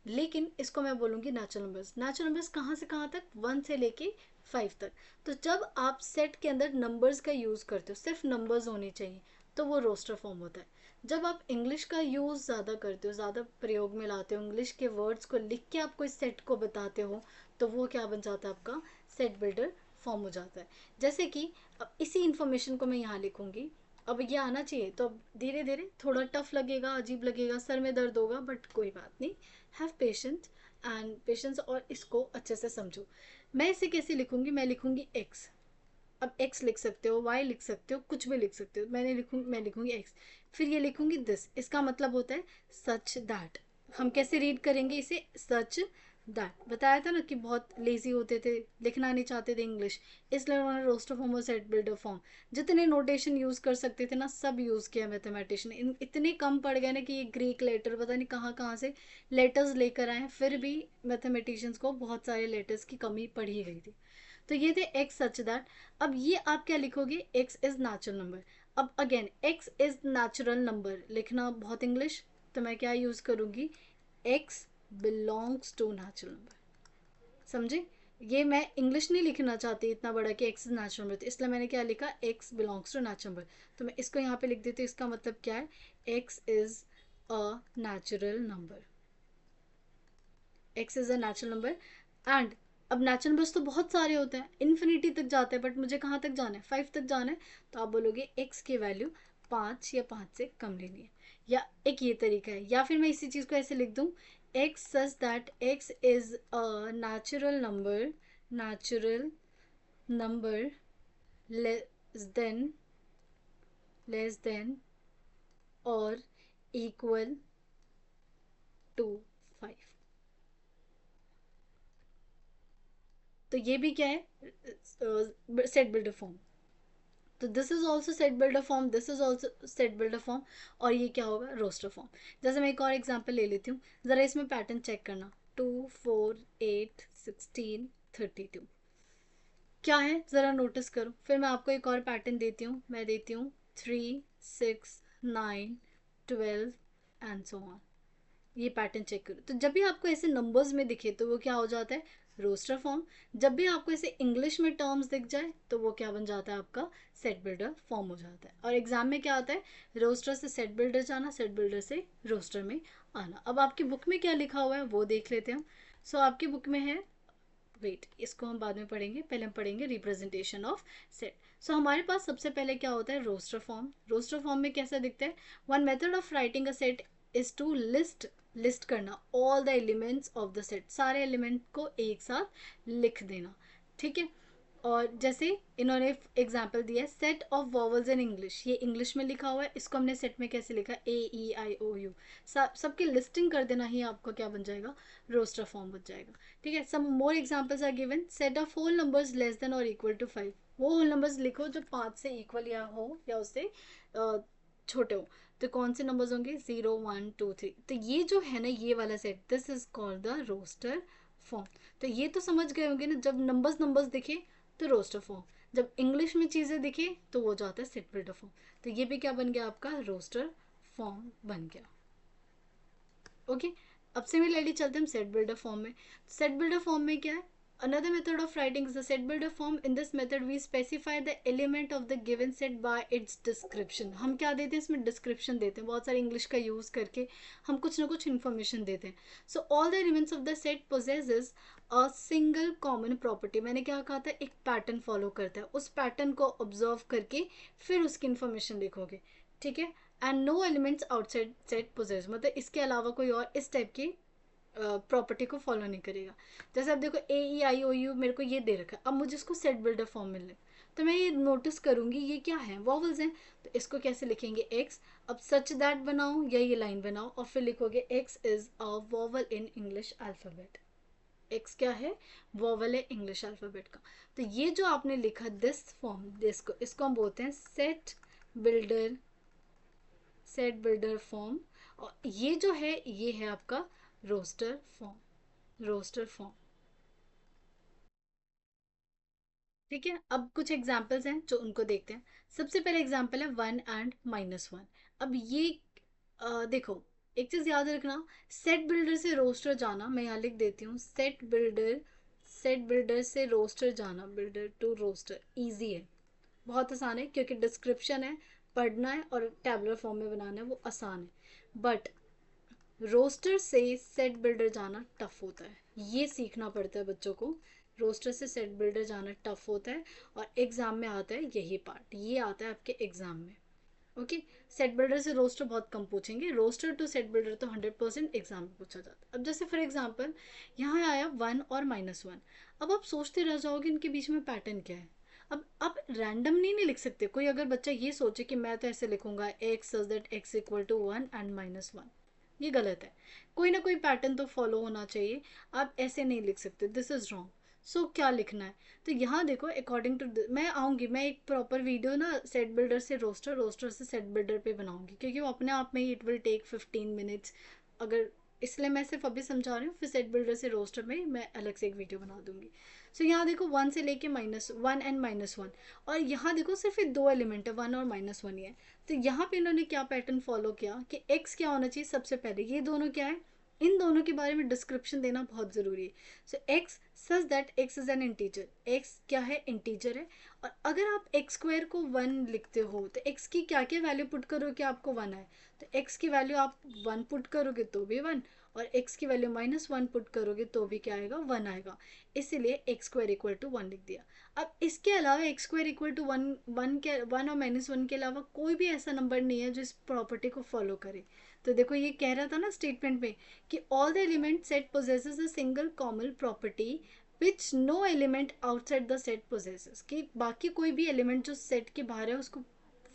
लेकिन इसको मैं बोलूँगी नेचुरल नंबर्स। नेचुरल नंबर्स कहाँ से कहाँ तक? 1 से लेके 5 तक। तो जब आप सेट के अंदर नंबर्स का यूज़ करते हो, सिर्फ नंबर्स होने चाहिए, तो वो रोस्टर फॉर्म होता है। जब आप इंग्लिश का यूज़ ज़्यादा करते हो, ज़्यादा प्रयोग में लाते हो, इंग्लिश के वर्ड्स को लिख के आप कोई सेट को बताते हो, तो वो क्या बन जाता है? आपका सेट बिल्डर फॉर्म हो जाता है। जैसे कि अब इसी इंफॉर्मेशन को मैं यहाँ लिखूंगी, अब ये आना चाहिए, तो अब धीरे धीरे थोड़ा टफ लगेगा, अजीब लगेगा, सर में दर्द होगा, बट कोई बात नहीं, हैव पेशेंस एंड पेशेंस, और इसको अच्छे से समझो। मैं इसे कैसे लिखूंगी? मैं लिखूंगी एक्स। अब x लिख सकते हो, y लिख सकते हो, कुछ भी लिख सकते हो, मैं लिखूंगी x। फिर ये लिखूंगी दिस, इसका मतलब होता है सच दैट। हम कैसे रीड करेंगे इसे? Such that. बताया था ना कि बहुत लेजी होते थे, लिखना नहीं चाहते थे इंग्लिश, इसलिए उन्होंने रोस्टर फॉर्म और सेट बिल्डर फॉर्म, जितने नोटेशन यूज कर सकते थे ना सब यूज किया मैथमेटिशियन। इतने कम पड़ गए ना कि ये ग्रीक लेटर पता नहीं कहाँ कहाँ से लेटर्स लेकर आए, फिर भी मैथमेटिशियंस को बहुत सारे लेटर्स की कमी पड़ी गई थी। तो ये थे एक्स सच दैट। अब ये आप क्या लिखोगे? X is natural number. अब again X is natural number लिखना बहुत इंग्लिश, तो मैं क्या यूज करूंगी? X belongs to natural number. समझे? ये मैं इंग्लिश नहीं लिखना चाहती इतना बड़ा कि एक्स इज नेचुरल नंबर, तो इसलिए मैंने क्या लिखा? X belongs to natural number. तो मैं इसको यहाँ पे लिख देती हूँ, इसका मतलब क्या है? X is a natural number, x is a natural number. And अब नेचुरल नंबर्स तो बहुत सारे होते हैं, इन्फिनिटी तक जाते हैं, बट मुझे कहाँ तक जाना है? 5 तक जाना है। तो आप बोलोगे एक्स की वैल्यू 5 या 5 से कम लेनी है, या एक ये तरीका है, या फिर मैं इसी चीज़ को ऐसे लिख दूँ, X such that X is a natural number, natural number less than और इक्वल टू 5। तो ये भी क्या है? Set builder form. तो this is also set builder form, this is also set builder form, और ये क्या होगा? Roster form. जैसे मैं एक और एग्जांपल ले लेती हूँ, ज़रा इसमें पैटर्न चेक करना। 2, 4, 8, 16, 32 क्या है? ज़रा नोटिस करो। फिर मैं आपको एक और पैटर्न देती हूँ, मैं देती हूँ 3, 6, 9, 12 एंड सो ऑन। ये पैटर्न चेक करो। तो जब भी आपको ऐसे नंबर्स में दिखे तो वो क्या हो जाता है? Roster form. जब भी आपको ऐसे इंग्लिश में टर्म्स दिख जाए तो वो क्या बन जाता है, आपका सेट बिल्डर फॉर्म हो जाता है। और एग्जाम में क्या आता है, रोस्टर से सेट बिल्डर जाना, सेट बिल्डर से रोस्टर में आना। अब आपकी बुक में क्या लिखा हुआ है वो देख लेते हैं हम। सो आपकी बुक में है, वेट इसको हम बाद में पढ़ेंगे, पहले हम पढ़ेंगे रिप्रेजेंटेशन ऑफ सेट। सो हमारे पास सबसे पहले क्या होता है, रोस्टर फॉर्म। रोस्टर फॉर्म में कैसा दिखता है, one method of writing a set is to list करना all the elements of the set, सारे एलिमेंट को एक साथ लिख देना, ठीक है। और जैसे इन्होंने एग्जाम्पल दिया है, set of vowels in English, ये इंग्लिश में लिखा हुआ है, इसको हमने सेट में कैसे लिखा, AEIOU, सबकी लिस्टिंग कर देना ही आपका क्या बन जाएगा, रोस्टर फॉर्म बन जाएगा, ठीक है। Some more examples are given, set of whole numbers less than और इक्वल टू 5, वो होल नंबर्स लिखो जो 5 से इक्वल या हो या उससे छोटे हो। तो कौन से नंबर्स होंगे, 0 1 2 3। तो ये जो है ना, ये वाला set, this is called the roster form. तो ये तो समझ गए होंगे ना, जब नंबर्स नंबर्स दिखे तो रोस्टर फॉर्म, जब इंग्लिश में चीज़ें दिखे तो वो जाता है सेट बिल्डर फॉर्म। तो ये भी क्या बन गया, आपका रोस्टर फॉर्म बन गया। ओके, अब सिमिलरली चलते हैं हम सेट बिल्डर फॉर्म में। सेट बिल्डर फॉर्म में क्या है, another method of writing is the set builder form. In this method we specify the element of the given set by its description. हम क्या देते हैं इसमें, डिस्क्रिप्शन देते हैं, बहुत सारे इंग्लिश का यूज करके हम कुछ ना कुछ इन्फॉर्मेशन देते हैं। So all the elements of the set possesses a single common property. मैंने क्या कहा था, एक पैटर्न फॉलो करता है, उस पैटर्न को ऑब्जर्व करके फिर उसकी इन्फॉर्मेशन लिखोगे, ठीक है। And no elements outside set possess, मतलब इसके अलावा कोई और इस टाइप की प्रॉपर्टी को फॉलो नहीं करेगा। जैसे आप देखो AEIOU मेरे को ये दे रखा है, अब मुझे इसको सेट बिल्डर फॉर्म में तो मैं ये नोटिस करूंगी ये क्या है, वॉवल्स हैं, तो इसको कैसे लिखेंगे, x। अब सच दैट बनाओ या ये लाइन बनाओ और फिर लिखोगे x is a vowel in English alphabet. x क्या है, वॉवल है इंग्लिश अल्फाबेट का। तो ये जो आपने लिखा दिस फॉर्म, इसको हम बोलते हैं सेट बिल्डर फॉर्म। और ये जो है ये है आपका रोस्टर फॉर्म, ठीक है। अब कुछ एग्जांपल्स हैं जो उनको देखते हैं। सबसे पहले एग्जांपल है 1 and -1। अब ये देखो, एक चीज याद रखना, सेट बिल्डर से रोस्टर जाना, मैं यहाँ लिख देती हूँ, सेट बिल्डर से रोस्टर जाना, बिल्डर टू रोस्टर इजी है, बहुत आसान है, क्योंकि डिस्क्रिप्शन है, पढ़ना है और टैबुलर फॉर्म में बनाना है, वो आसान है। बट रोस्टर से सेट बिल्डर जाना टफ होता है, ये सीखना पड़ता है बच्चों को। रोस्टर से सेट बिल्डर जाना टफ होता है और एग्जाम में आता है यही पार्ट, ये आता है आपके एग्जाम में। ओके, सेट बिल्डर से रोस्टर बहुत कम पूछेंगे, रोस्टर टू सेट बिल्डर तो 100% एग्जाम में पूछा जाता है। अब जैसे फॉर एग्जाम्पल यहाँ आया 1 और -1, अब आप सोचते रह जाओगे इनके बीच में पैटर्न क्या है। अब आप रैंडमली नहीं लिख सकते, कोई अगर बच्चा ये सोचे कि मैं तो ऐसे लिखूंगा x such that x equal to 1 and -1, ये गलत है, कोई ना कोई पैटर्न तो फॉलो होना चाहिए, आप ऐसे नहीं लिख सकते, दिस इज रॉन्ग। सो क्या लिखना है, तो यहाँ देखो अकॉर्डिंग टू, मैं आऊँगी, मैं एक प्रॉपर वीडियो ना सेट बिल्डर से रोस्टर से सेट बिल्डर पे बनाऊंगी, क्योंकि वो अपने आप में ही इट विल टेक 15 मिनट्स, अगर, इसलिए मैं सिर्फ अभी समझा रही हूँ, फिर सेट बिल्डर से रोस्टर में मैं अलग से एक वीडियो बना दूंगी। सो यहाँ देखो 1 से लेके -1 and -1, और यहाँ देखो सिर्फ ये दो एलिमेंट है, 1 और -1 ही है। तो यहाँ पे इन्होंने क्या पैटर्न फॉलो किया कि x क्या होना चाहिए, सबसे पहले ये दोनों क्या है, इन दोनों के बारे में डिस्क्रिप्शन देना बहुत ज़रूरी है। सो x such that x is an integer, x क्या है, इंटीजर है। और अगर आप x स्क्वायर को 1 लिखते हो तो x की क्या क्या वैल्यू पुट करो कि आपको 1 आए, तो x की वैल्यू आप 1 पुट करोगे तो भी 1, और x की वैल्यू -1 पुट करोगे तो भी क्या आएगा, 1 आएगा, इसीलिए x स्क्वायर इक्वल टू 1 लिख दिया। अब इसके अलावा x स्क्वायर इक्वल टू 1 1 और -1 के अलावा कोई भी ऐसा नंबर नहीं है जो इस प्रॉपर्टी को फॉलो करे। तो देखो ये कह रहा था ना स्टेटमेंट में कि all the element set possesses a single common property which no element outside the set possesses, कि बाकी कोई भी एलिमेंट जो सेट के बाहर है उसको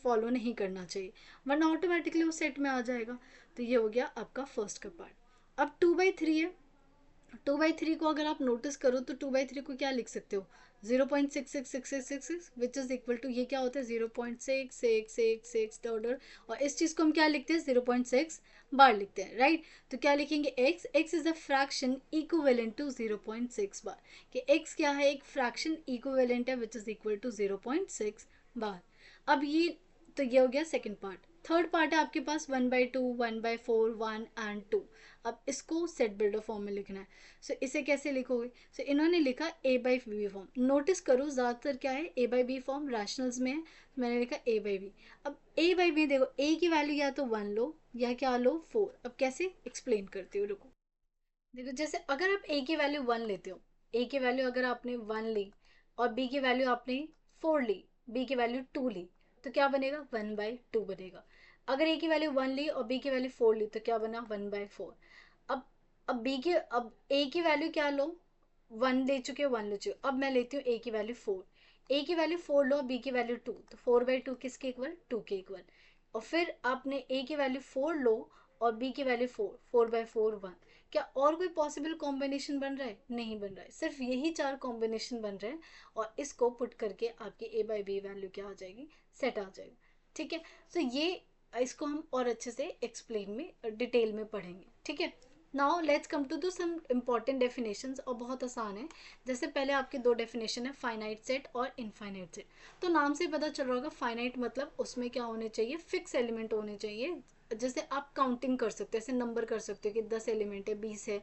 फॉलो नहीं करना चाहिए, वरना ऑटोमेटिकली वो सेट में आ जाएगा। तो ये हो गया आपका फर्स्ट का पार्ट। अब 2/3 है, 2/3 को अगर आप नोटिस करो तो 2/3 को क्या लिख सकते हो, 0.666666 विच इज इक्वल टू, ये क्या होता है 0.6666 डॉलर, और इस चीज को हम क्या लिखते हैं 0.6 बार लिखते हैं, राइट। तो क्या लिखेंगे x is a fraction equivalent to 0.6 bar, कि x क्या है, एक फ्रैक्शन इक्विवेलेंट है which is equal to 0.6 bar. अब ये, तो ये हो गया सेकेंड पार्ट। थर्ड पार्ट है आपके पास 1/2, 1/4, 1 and 2। अब इसको सेट बिल्डर फॉर्म में लिखना है। सो इसे कैसे लिखोगे? सो इन्होंने लिखा A/B फॉर्म। नोटिस करो ज़्यादातर क्या है, A/B फॉर्म रैशनल्स में है, मैंने लिखा A/B। अब A/B देखो, A की वैल्यू या तो 1 लो या क्या लो 4। अब कैसे एक्सप्लेन करती हूँ, रुको। देखो जैसे अगर आप A की वैल्यू 1 लेते हो, A की वैल्यू अगर आपने 1 ली और B की वैल्यू आपने 4 ली, B की वैल्यू 2 ली, तो क्या बनेगा? 1/2 बनेगा। अगर A की वैल्यू 1 ली और B की वैल्यू 4 ली तो क्या बना? 1/4। अब अब A की वैल्यू क्या लो? 1 ले चुके हो, 1 ले चुके हो। अब मैं लेती हूँ A की वैल्यू 4। A की वैल्यू 4 लो, B की वैल्यू 2, तो 4/2 किसके इक्वल? 2 के इक्वल। और फिर आपने A की वैल्यू 4 लो और B की वैल्यू 4, 4/4 1। क्या और कोई पॉसिबल कॉम्बिनेशन बन रहा है? नहीं बन रहा है, सिर्फ यही 4 कॉम्बिनेशन बन रहे हैं। और इसको पुट करके आपकी A/B वैल्यू क्या आ जाएगी? सेट आ जाएगा। ठीक है, तो ये इसको हम और अच्छे से एक्सप्लेन में डिटेल में पढ़ेंगे। ठीक है, now let's come to some important definitions, और बहुत आसान है। जैसे पहले आपके दो डेफिनेशन है, फाइनाइट सेट और इनफाइनाइट सेट। तो नाम से पता चल रहा होगा, फाइनाइट मतलब उसमें क्या होने चाहिए? फिक्स एलिमेंट होने चाहिए। जैसे आप काउंटिंग कर सकते हो, ऐसे नंबर कर सकते हो कि 10 एलिमेंट है, 20 है।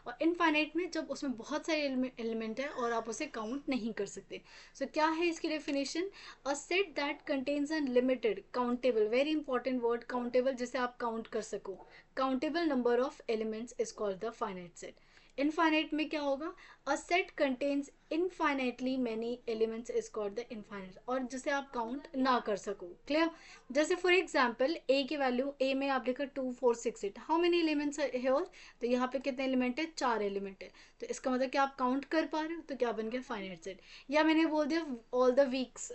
और इनफाइनाइट में जब उसमें बहुत सारे एलिमेंट है और आप उसे काउंट नहीं कर सकते। सो क्या है इसकी definition? A set that contains unlimited countable, very important word countable, जिसे आप काउंट कर सको, countable number of elements is called the finite set. Infinite में क्या होगा? A set contains infinitely many elements is called the infinite, और जिसे आप काउंट ना कर सको। क्लियर? जैसे फॉर एग्जाम्पल ए की वैल्यू, ए में आप लिखा 2 4 6 8, हाउ मेनी एलिमेंट्स है हियर? तो यहाँ पे कितने एलिमेंट है? 4 एलिमेंट है। तो इसका मतलब क्या आप काउंट कर पा रहे हो? तो क्या बन गया? Finite set. या मैंने बोल दिया all the weeks,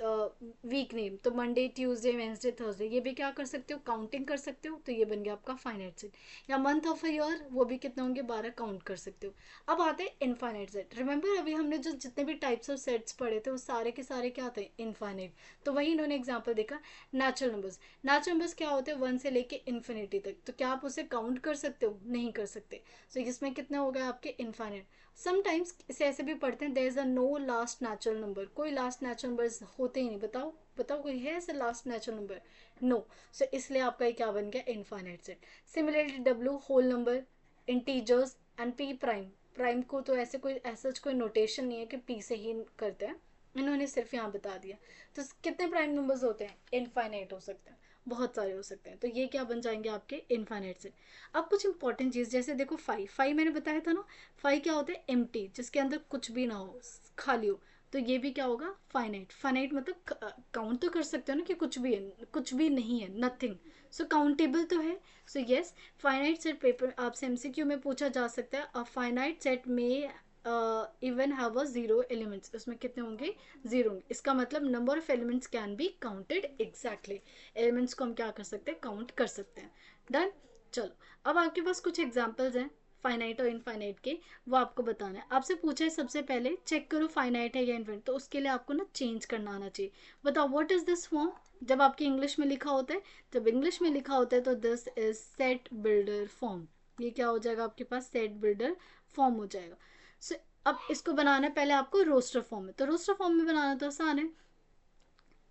week name, तो मंडे ट्यूसडे वेंसडे थर्सडे, ये भी क्या कर सकते हो? काउंटिंग कर सकते हो, तो ये बन गया आपका फाइनाइट सेट। या मंथ ऑफ अ ईयर, वो भी कितने होंगे? 12 काउंट कर सकते हो। अब आते हैं इनफाइनाइट सेट। रिमेंबर अभी हमने जो जितने भी टाइप्स ऑफ सेट्स पढ़े थे वो सारे के सारे क्या आते हैं? इनफाइनाइट। तो वही इन्होंने एग्जाम्पल देखा। नेचुरल नंबर्स, नेचुरल नंबर्स क्या होते हैं? 1 से लेके इन्फिनिटी तक। तो क्या आप उसे काउंट कर सकते हो? नहीं कर सकते। सो इसमें कितने हो गए आपके? इनफाइनाइट। समटाइम्स इसे ऐसे भी पढ़ते हैं, there is a no last natural number, कोई लास्ट नेचुरल नंबर होते ही नहीं। बताओ बताओ, कोई है ऐसे last natural number? No. So इसलिए आपका ये क्या बन गया? Infinite set. Similarly W whole number, integers and P prime. Prime को तो ऐसे कोई नोटेशन नहीं है कि पी से ही करते हैं, इन्होंने सिर्फ यहाँ बता दिया। तो कितने प्राइम नंबर्स होते हैं? इनफाइनाइट हो सकते हैं, बहुत सारे हो सकते हैं। तो ये क्या बन जाएंगे आपके? इनफाइनाइट से। अब कुछ इंपॉर्टेंट चीज़, जैसे देखो फाइव, फाइव मैंने बताया था ना, फाइव क्या होता है? एम्प्टी, जिसके अंदर कुछ भी ना हो, खाली हो। तो ये भी क्या होगा? फाइनाइट। फाइनाइट मतलब काउंट तो कर सकते हो ना कि कुछ भी है, कुछ भी नहीं है, नथिंग। सो काउंटेबल तो है। So yes, finite set paper आपसे एमसीक्यू में पूछा जा सकता है। अ फाइनाइट सेट में even have a zero elements, उसमें कितने होंगे? जीरो होंगे। इसका मतलब number of elements can be counted exactly. Elements को हम क्या कर सकते हैं? काउंट कर सकते हैं। डन। चलो, अब आपके पास कुछ एग्जाम्पल्स हैं फाइनाइट और इनफाइनाइट के, वो आपको बताना है। आपसे पूछा है सबसे पहले चेक करो फाइनाइट है या इनफाइनाइट, तो उसके लिए आपको ना चेंज करना आना चाहिए। बताओ व्हाट इज दिस फॉर्म? जब आपकी इंग्लिश में लिखा होता है, जब इंग्लिश में लिखा होता है तो this is set builder form. ये क्या हो जाएगा आपके पास? सेट बिल्डर फॉर्म हो जाएगा। सो अब इसको बनाना है पहले आपको रोस्टर फॉर्म में। तो रोस्टर फॉर्म में बनाना तो आसान है।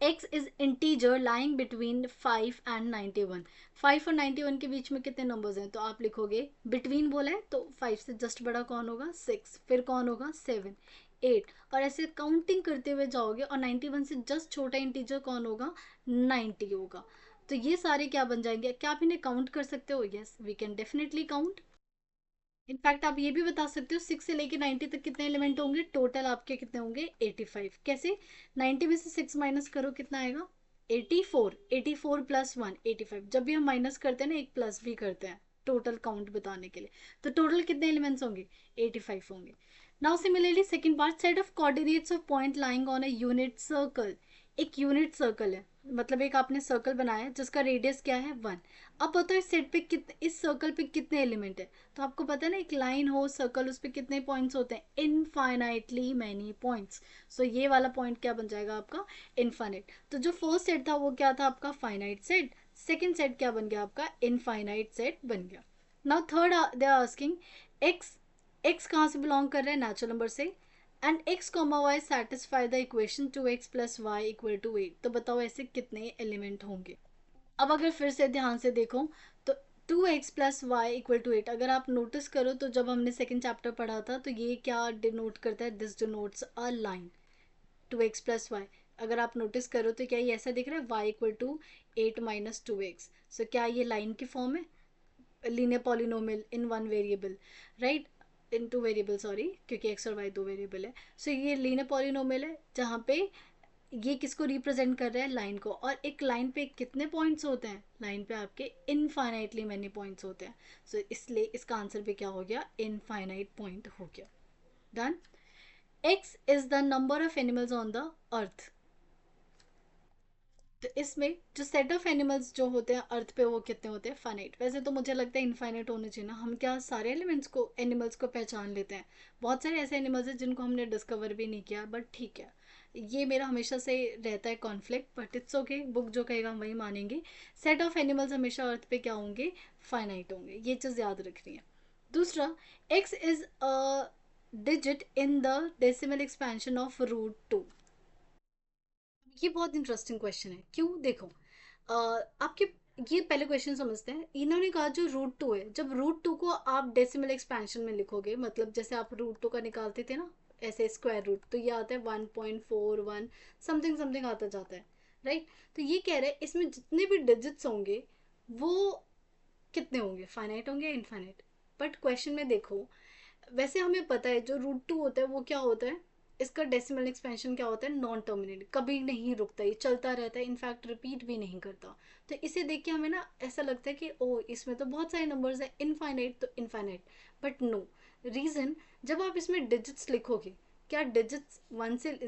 x is integer lying between 5 and 91। 5 और 91 के बीच में कितने नंबर्स हैं? तो आप लिखोगे बिटवीन बोला है तो 5 से जस्ट बड़ा कौन होगा? 6। फिर कौन होगा? 7, 8, और ऐसे काउंटिंग करते हुए जाओगे। और 91 से जस्ट छोटा इंटीजर कौन होगा? 90 होगा। तो ये सारे क्या बन जाएंगे? क्या आप इन्हें काउंट कर सकते हो? Yes, we can definitely count. In fact आप ये भी बता सकते हो 6 से लेके 90 तक कितने एलिमेंट होंगे? टोटल आपके कितने होंगे? 85। कैसे? 90 में से 6 माइनस करो, कितना आएगा? 84। 84 प्लस 1 85। जब भी हम माइनस करते हैं ना, एक प्लस भी करते हैं टोटल काउंट बताने के लिए। तो टोटल कितने एलिमेंट्स होंगे? 85 होंगे। Now similarly second part, set of coordinates of point lying on a unit circle. एक यूनिट सर्कल है, मतलब एक आपने सर्कल बनाया जिसका रेडियस क्या है? 1। अब बताओ इस सेट पे कितने, इस सर्कल पे कितने एलिमेंट है? तो आपको पता है ना, एक लाइन हो सर्कल, उस पर कितने पॉइंट्स होते हैं? Infinitely many points. सो ये वाला पॉइंट क्या बन जाएगा आपका? इनफाइनाइट। तो जो फर्स्ट सेट था वो क्या था आपका? Finite set. सेकेंड सेट क्या बन गया आपका? इनफाइनाइट सेट बन गया। Now third they are asking, X, X कहाँ से बिलोंग कर रहा है? नेचुरल नंबर से। And X comma Y satisfy the equation 2x + y = 8। तो बताओ ऐसे कितने एलिमेंट होंगे? अब अगर फिर से ध्यान से देखो तो 2x + y = 8, अगर आप नोटिस करो तो जब हमने सेकंड चैप्टर पढ़ा था तो ये क्या डिनोट करता है, this denotes a line, 2x + y। अगर आप नोटिस करो तो क्या ये ऐसा दिख रहा है, y = 8 - 2x। सो क्या ये लाइन की फॉर्म है, linear polynomial in one variable, right, in two variable, sorry, क्योंकि एक्स और वाई दो वेरिएबल है। सो ये लीनियर पॉलिनोमियल है जहाँ पे ये किसको रिप्रेजेंट कर रहा है, लाइन को। और एक लाइन पे कितने पॉइंट्स होते हैं, लाइन पे आपके इनफाइनाइटली मैनी पॉइंट्स होते हैं। सो इसलिए इसका आंसर भी क्या हो गया, इनफाइनाइट पॉइंट हो गया। Done. X is the number of animals on the earth. तो इसमें जो सेट ऑफ एनिमल्स जो होते हैं अर्थ पे वो कितने होते हैं, फाइनाइट। वैसे तो मुझे लगता है इनफाइनाइट होने चाहिए ना, हम क्या सारे एलिमेंट्स को, एनिमल्स को पहचान लेते हैं। बहुत सारे ऐसे एनिमल्स हैं जिनको हमने डिस्कवर भी नहीं किया, बट ठीक है, ये मेरा हमेशा से रहता है conflict, but it's okay, book जो कहेगा हम वही मानेंगे। सेट ऑफ एनिमल्स हमेशा अर्थ पे क्या होंगे, फाइनाइट होंगे, ये चीज़ याद रखनी है। दूसरा, x is a digit in the decimal expansion of √2। ये बहुत इंटरेस्टिंग क्वेश्चन है, क्यों, देखो आपके, ये पहले क्वेश्चन समझते हैं। इन्होंने कहा जो √2 है, जब √2 को आप डेसिमल एक्सपेंशन में लिखोगे, मतलब जैसे आप √2 का निकालते थे ना ऐसे स्क्वायर रूट, तो ये आता है 1.41 समथिंग समथिंग आता जाता है, राइट। तो ये कह रहे हैं इसमें जितने भी डिजिट्स होंगे वो कितने होंगे, फाइनाइट होंगे, इनफाइनाइट। बट क्वेश्चन में देखो, वैसे हमें पता है जो √2 होता है वो क्या होता है, इसका डेसिमल एक्सपेंशन क्या होता है, नॉन टर्मिनेट, कभी नहीं रुकता, ये चलता रहता है, इनफैक्ट रिपीट भी नहीं करता। तो इसे देख के हमें ना ऐसा लगता है कि ओ इसमें तो बहुत सारे नंबर्स हैं, इनफाइनाइट तो इनफाइनाइट, बट नो। रीज़न, जब आप इसमें डिजिट्स लिखोगे, क्या डिजिट्स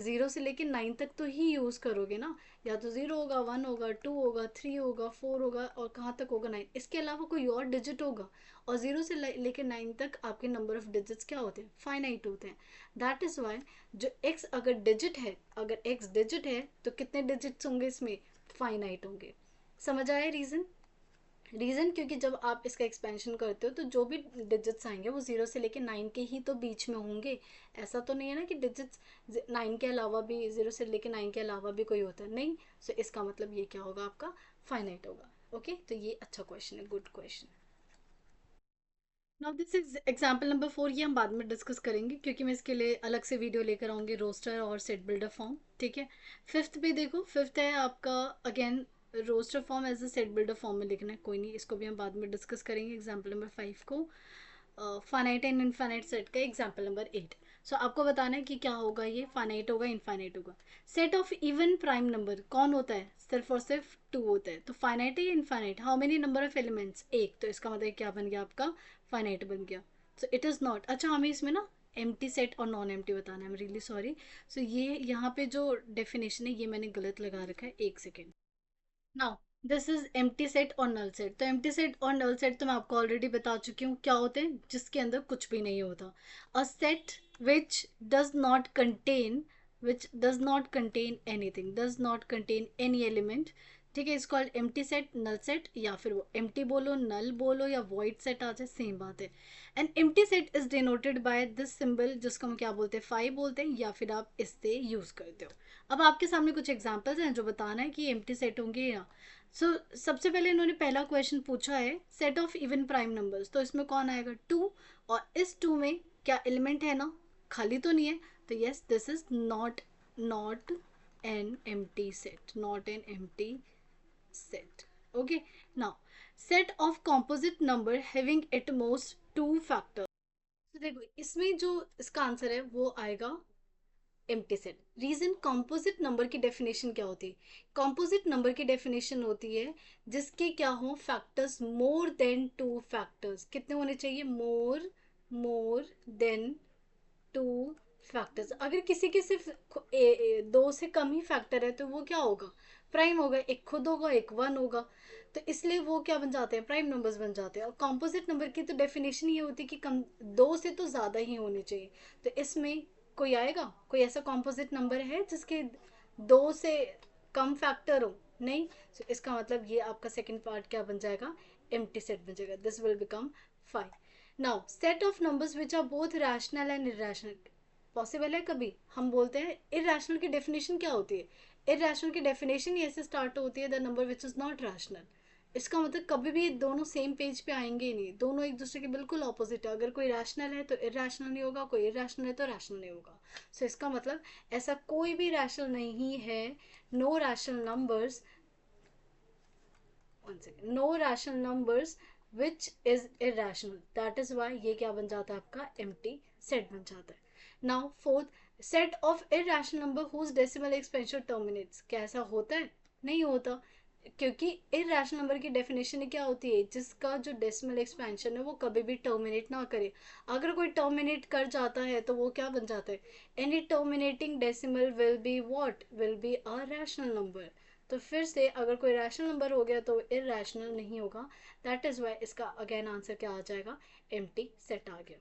0 से लेकर 9 तक तो ही यूज़ करोगे ना, या तो 0 होगा, 1 होगा, 2 होगा, 3 होगा, 4 होगा, और कहाँ तक होगा, 9, इसके अलावा कोई और डिजिट होगा। और 0 से लेकर 9 तक आपके नंबर ऑफ डिजिट्स क्या होते हैं, फाइनाइट होते हैं। दैट इज़ वाई जो x अगर डिजिट है, अगर x डिजिट है तो कितने डिजिट्स होंगे इसमें, फाइनाइट होंगे। समझ आया रीज़न, रीज़न क्योंकि जब आप इसका एक्सपेंशन करते हो तो जो भी डिजिट्स आएंगे वो 0 से लेकर 9 के ही तो बीच में होंगे। ऐसा तो नहीं है ना कि डिजिट्स 9 के अलावा भी, 0 से लेकर 9 के अलावा भी कोई होता है, नहीं। सो इसका मतलब ये क्या होगा, आपका फाइनाइट होगा। ओके, तो ये अच्छा क्वेश्चन है, good question. Now this is example number 4, ये हम बाद में डिस्कस करेंगे क्योंकि मैं इसके लिए अलग से वीडियो लेकर आऊँगी, रोस्टर और सेट बिल्डर फॉर्म, ठीक है। फिफ्थ पे देखो, फिफ्थ है आपका again roster form as a set builder form में लिखना है, कोई नहीं, इसको भी हम बाद में डिस्कस करेंगे। एग्जाम्पल नंबर 5 को फाइनाइट एंड इनफाइनाइट सेट का एग्जाम्पल नंबर 8। सो आपको बताना है कि क्या होगा, ये फाइनाइट होगा, इनफाइनाइट होगा। Set of even prime number कौन होता है, सिर्फ और सिर्फ 2 होता है, तो फाइनाइट है या infinite, how many number of elements, एक, तो इसका मतलब क्या बन गया आपका, फाइनाइट बन गया। सो इट इज़ नॉट, अच्छा हमें इसमें ना एम्प्टी सेट और नॉन एम्प्टी बताना है, आई एम रियली सॉरी। सो ये यहाँ पे जो डेफिनेशन है ये मैंने गलत लगा रखा है, एक second. Now this is empty set और नल सेट। तो एम्प्टी सेट और नल सेट तो मैं आपको ऑलरेडी बता चुकी हूँ क्या होते हैं, जिसके अंदर कुछ भी नहीं होता। A set which does not contain, which does not contain anything, does not contain any element, ठीक है, इस called empty set, null set, या फिर वो एम्प्टी बोलो, नल बोलो, या वॉइड सेट आ जाए, सेम बात है। And empty set is denoted by this symbol, जिसको हम क्या बोलते हैं, फाइव बोलते हैं, या फिर आप इससे यूज करते हो। अब आपके सामने कुछ एग्जांपल्स हैं जो बताना है कि एम्प्टी सेट होंगे या। सबसे पहले इन्होंने पहला क्वेश्चन पूछा है set of even prime numbers, तो इसमें कौन आएगा, 2। और इस 2 में क्या एलिमेंट है ना, खाली तो नहीं है, तो yes this is not, not an empty set, not an empty set. Okay, now set of composite number having at most 2 factors. तो देखो इसमें जो इसका आंसर है वो आएगा empty set. Reason, composite number की डेफिनेशन क्या होती है, कॉम्पोजिट नंबर की डेफिनेशन होती है जिसके क्या हो, फैक्टर्स मोर देन 2 फैक्टर्स, कितने होने चाहिए, मोर, मोर देन 2 फैक्टर्स। अगर किसी के सिर्फ 2 से कम ही फैक्टर है तो वो क्या होगा, प्राइम होगा, एक खुद होगा, एक 1 होगा, तो इसलिए वो क्या बन जाते हैं, प्राइम नंबर्स बन जाते हैं। और कॉम्पोजिट नंबर की तो डेफिनेशन ये होती है कि कम, 2 से तो ज़्यादा ही होनी चाहिए। तो इसमें कोई आएगा, कोई ऐसा कॉम्पोजिट नंबर है जिसके 2 से कम फैक्टर हो, नहीं। so, इसका मतलब ये आपका सेकेंड पार्ट क्या बन जाएगा, एम्प्टी सेट बन जाएगा, this will become 5। Now set of numbers which are both rational and irrational, possible है कभी, हम बोलते हैं इरेशनल की डेफिनेशन क्या होती है, इरेशनल की डेफिनेशन ही ऐसे स्टार्ट होती है, the number which is not rational. इसका मतलब कभी भी दोनों सेम पेज पे आएंगे ही नहीं, दोनों एक दूसरे के बिल्कुल ऑपोजिट है। अगर कोई रैशनल है तो इरेशनल नहीं होगा, कोई इरेशनल है तो रैशनल नहीं होगा। सो इसका मतलब ऐसा कोई भी रैशनल नहीं है, no rational numbers, no rational numbers which is irrational, that is why ये क्या बन जाता है आपका एम्प्टी सेट बन जाता है। Now fourth, set of irrational number whose decimal expansion terminates. कैसा होता है? नहीं होता, क्योंकि इरेशनल नंबर की डेफिनेशन क्या होती है, जिसका जो डेसिमल एक्सपेंशन है वो कभी भी टर्मिनेट ना करे। अगर कोई टर्मिनेट कर जाता है तो वो क्या बन जाता है, any terminating decimal will be what, will be a rational number. तो फिर से अगर कोई रैशनल नंबर हो गया तो इरेशनल नहीं होगा, दैट इज वाई इसका अगेन आंसर क्या आ जाएगा, एम्प्टी सेट आ गया।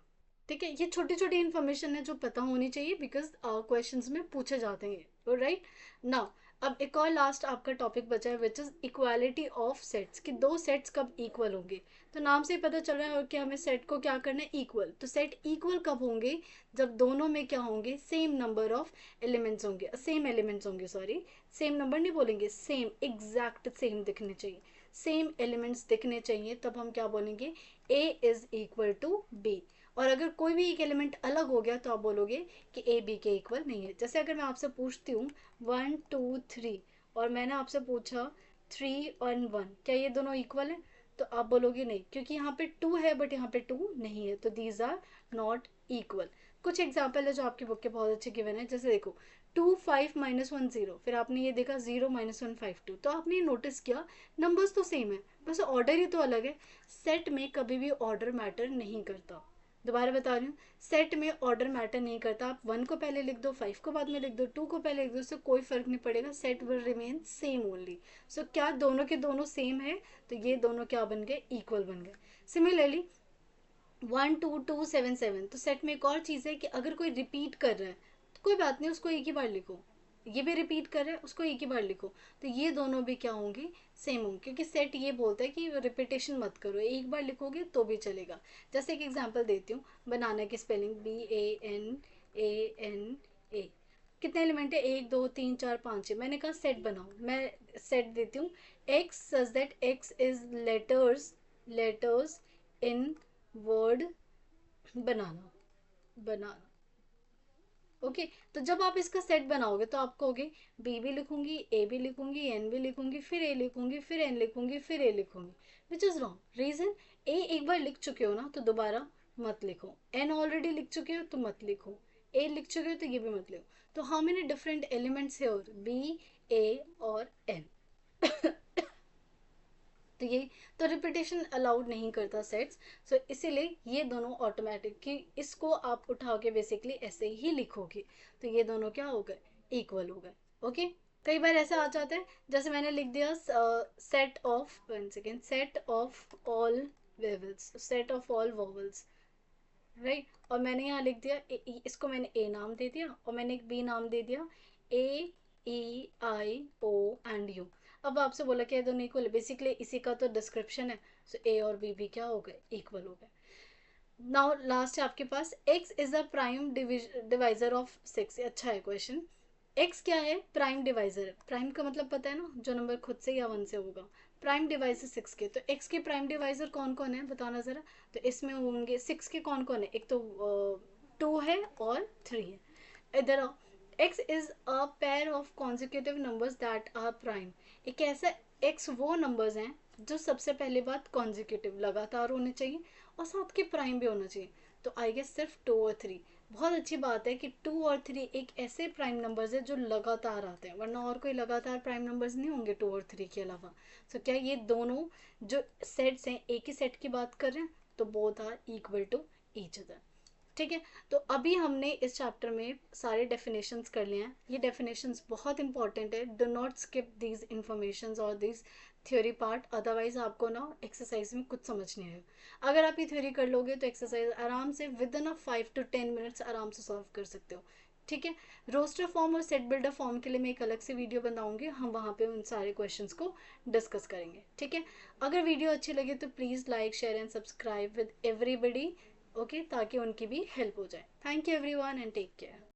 ठीक है, ये छोटी छोटी इन्फॉर्मेशन है जो पता होनी चाहिए, बिकॉज क्वेश्चंस में पूछे जाते हैं, राइट। नाउ अब एक और लास्ट आपका टॉपिक बचा है which is equality of sets, कि दो सेट्स कब इक्वल होंगे। तो नाम से ही पता चल रहा है कि हमें सेट को क्या करना है, इक्वल। तो सेट इक्वल कब होंगे, जब दोनों में क्या होंगे, सेम नंबर ऑफ एलिमेंट्स होंगे, सेम एलिमेंट्स होंगे, सॉरी सेम नंबर नहीं बोलेंगे, सेम एग्जैक्ट सेम दिखने चाहिए, सेम एलिमेंट्स दिखने चाहिए, तब हम क्या बोलेंगे, ए इज इक्वल टू बी। और अगर कोई भी एक एलिमेंट अलग हो गया तो आप बोलोगे कि ए बी के इक्वल नहीं है। जैसे अगर मैं आपसे पूछती हूँ 1 2 3 और मैंने आपसे पूछा 3 और 1, क्या ये दोनों इक्वल है? तो आप बोलोगे नहीं, क्योंकि यहाँ पे 2 है बट यहाँ पे 2 नहीं है, तो दीज आर नॉट इक्वल। कुछ एग्जाम्पल है जो आपकी बुक के बहुत अच्छे गिवन है, जैसे देखो 2 5 -1 0, फिर आपने ये देखा 0 -1 5 2, तो आपने ये नोटिस किया नंबर्स तो सेम है, बस ऑर्डर ही तो अलग है। सेट में कभी भी ऑर्डर मैटर नहीं करता। दोबारा बता रही हूँ, सेट में ऑर्डर मैटर नहीं करता। आप 1 को पहले लिख दो, 5 को बाद में लिख दो, 2 को पहले लिख दो, उससे कोई फर्क नहीं पड़ेगा, set will remain same only. So क्या दोनों के दोनों सेम है, तो ये दोनों क्या बन गए, इक्वल बन गए। सिमिलरली 1 2 2 7 7, तो सेट में एक और चीज़ है कि अगर कोई रिपीट कर रहा है तो कोई बात नहीं, उसको एक ही बार लिखो। ये भी रिपीट कर रहा है, उसको एक ही बार लिखो, तो ये दोनों भी क्या होंगे, सेम होंगे, क्योंकि सेट ये बोलता है कि रिपीटेशन मत करो, एक बार लिखोगे तो भी चलेगा। जैसे एक एग्जांपल देती हूँ, बनाना की स्पेलिंग BANANA, कितने एलिमेंट है, 1 2 3 4 5 6। मैंने कहा सेट बनाओ, मैं सेट देती हूँ x such that X is letters, letters in word banana, banana. Okay, तो जब आप इसका सेट बनाओगे तो आप कहोगे बी भी लिखूंगी, ए भी लिखूंगी, एन भी लिखूंगी, फिर ए लिखूंगी, फिर एन लिखूंगी, फिर ए लिखूंगी, विच इज रॉन्ग। रीजन, ए एक बार लिख चुके हो ना तो दोबारा मत लिखो, एन ऑलरेडी लिख चुके हो तो मत लिखो, ए लिख चुके हो तो ये भी मत लिखो। तो हाउ मेनी डिफरेंट एलिमेंट्स है, और बी, ए और एन। तो ये, तो रिपीटेशन अलाउड नहीं करता सेट्स। सो इसीलिए ये दोनों ऑटोमेटिक, कि इसको आप उठा के बेसिकली ऐसे ही लिखोगे, तो ये दोनों क्या हो गए, इक्वल हो गए। ओके, कई बार ऐसा आ जाता है, जैसे मैंने लिख दिया set of, 1 second, set of all vowels, set of all vowels, right. और मैंने यहाँ लिख दिया इसको मैंने ए नाम दे दिया और मैंने एक बी नाम दे दिया, AEIO एंड यू। अब आपसे बोला कि ये दोनों इक्वल है, बेसिकली इसी का तो डिस्क्रिप्शन है। सो ए और बी भी क्या हो गए, इक्वल हो गए। नाउ लास्ट है आपके पास, X is a prime divisor of 6। अच्छा है क्वेश्चन। एक्स क्या है, प्राइम डिवाइजर है। प्राइम का मतलब पता है ना, जो नंबर खुद से या 1 से होगा। प्राइम डिवाइजर 6 के, तो एक्स के प्राइम डिवाइजर कौन कौन है बताना जरा। तो इसमें होंगे 6 के कौन कौन है, एक तो 2 है और 3 है। इधर आओ, X is a pair of consecutive numbers that are prime. एक ऐसा, एक्स वो नंबर्स हैं जो सबसे पहले बात कॉन्जिक्यूटिव लगातार होने चाहिए और साथ के प्राइम भी होना चाहिए। तो आई गेस सिर्फ 2 और 3। बहुत अच्छी बात है कि 2 और 3 एक ऐसे प्राइम नंबर्स है जो लगातार आते हैं, वरना और कोई लगातार प्राइम नंबर्स नहीं होंगे 2 और 3 के अलावा। सो क्या ये दोनों जो सेट्स हैं एक ही सेट की बात कर रहे हैं, तो both are equal to each other. ठीक है, तो अभी हमने इस चैप्टर में सारे डेफिनेशंस कर लिए हैं। ये डेफिनेशंस बहुत इंपॉर्टेंट है, do not skip these informations और दिस थ्योरी पार्ट, अदरवाइज आपको ना एक्सरसाइज में कुछ समझ नहीं आएगा। अगर आप ये थ्योरी कर लोगे तो एक्सरसाइज आराम से विद इन 5 to 10 मिनट्स आराम से सॉल्व कर सकते हो। ठीक है, रोस्टर फॉर्म और सेट बिल्डर फॉर्म के लिए मैं एक अलग से वीडियो बनाऊंगी, हम वहाँ पे उन सारे क्वेश्चंस को डिस्कस करेंगे। ठीक है, अगर वीडियो अच्छी लगे तो please like, share and subscribe with everybody, okay, ताकि उनकी भी हेल्प हो जाए। Thank you everyone and take care.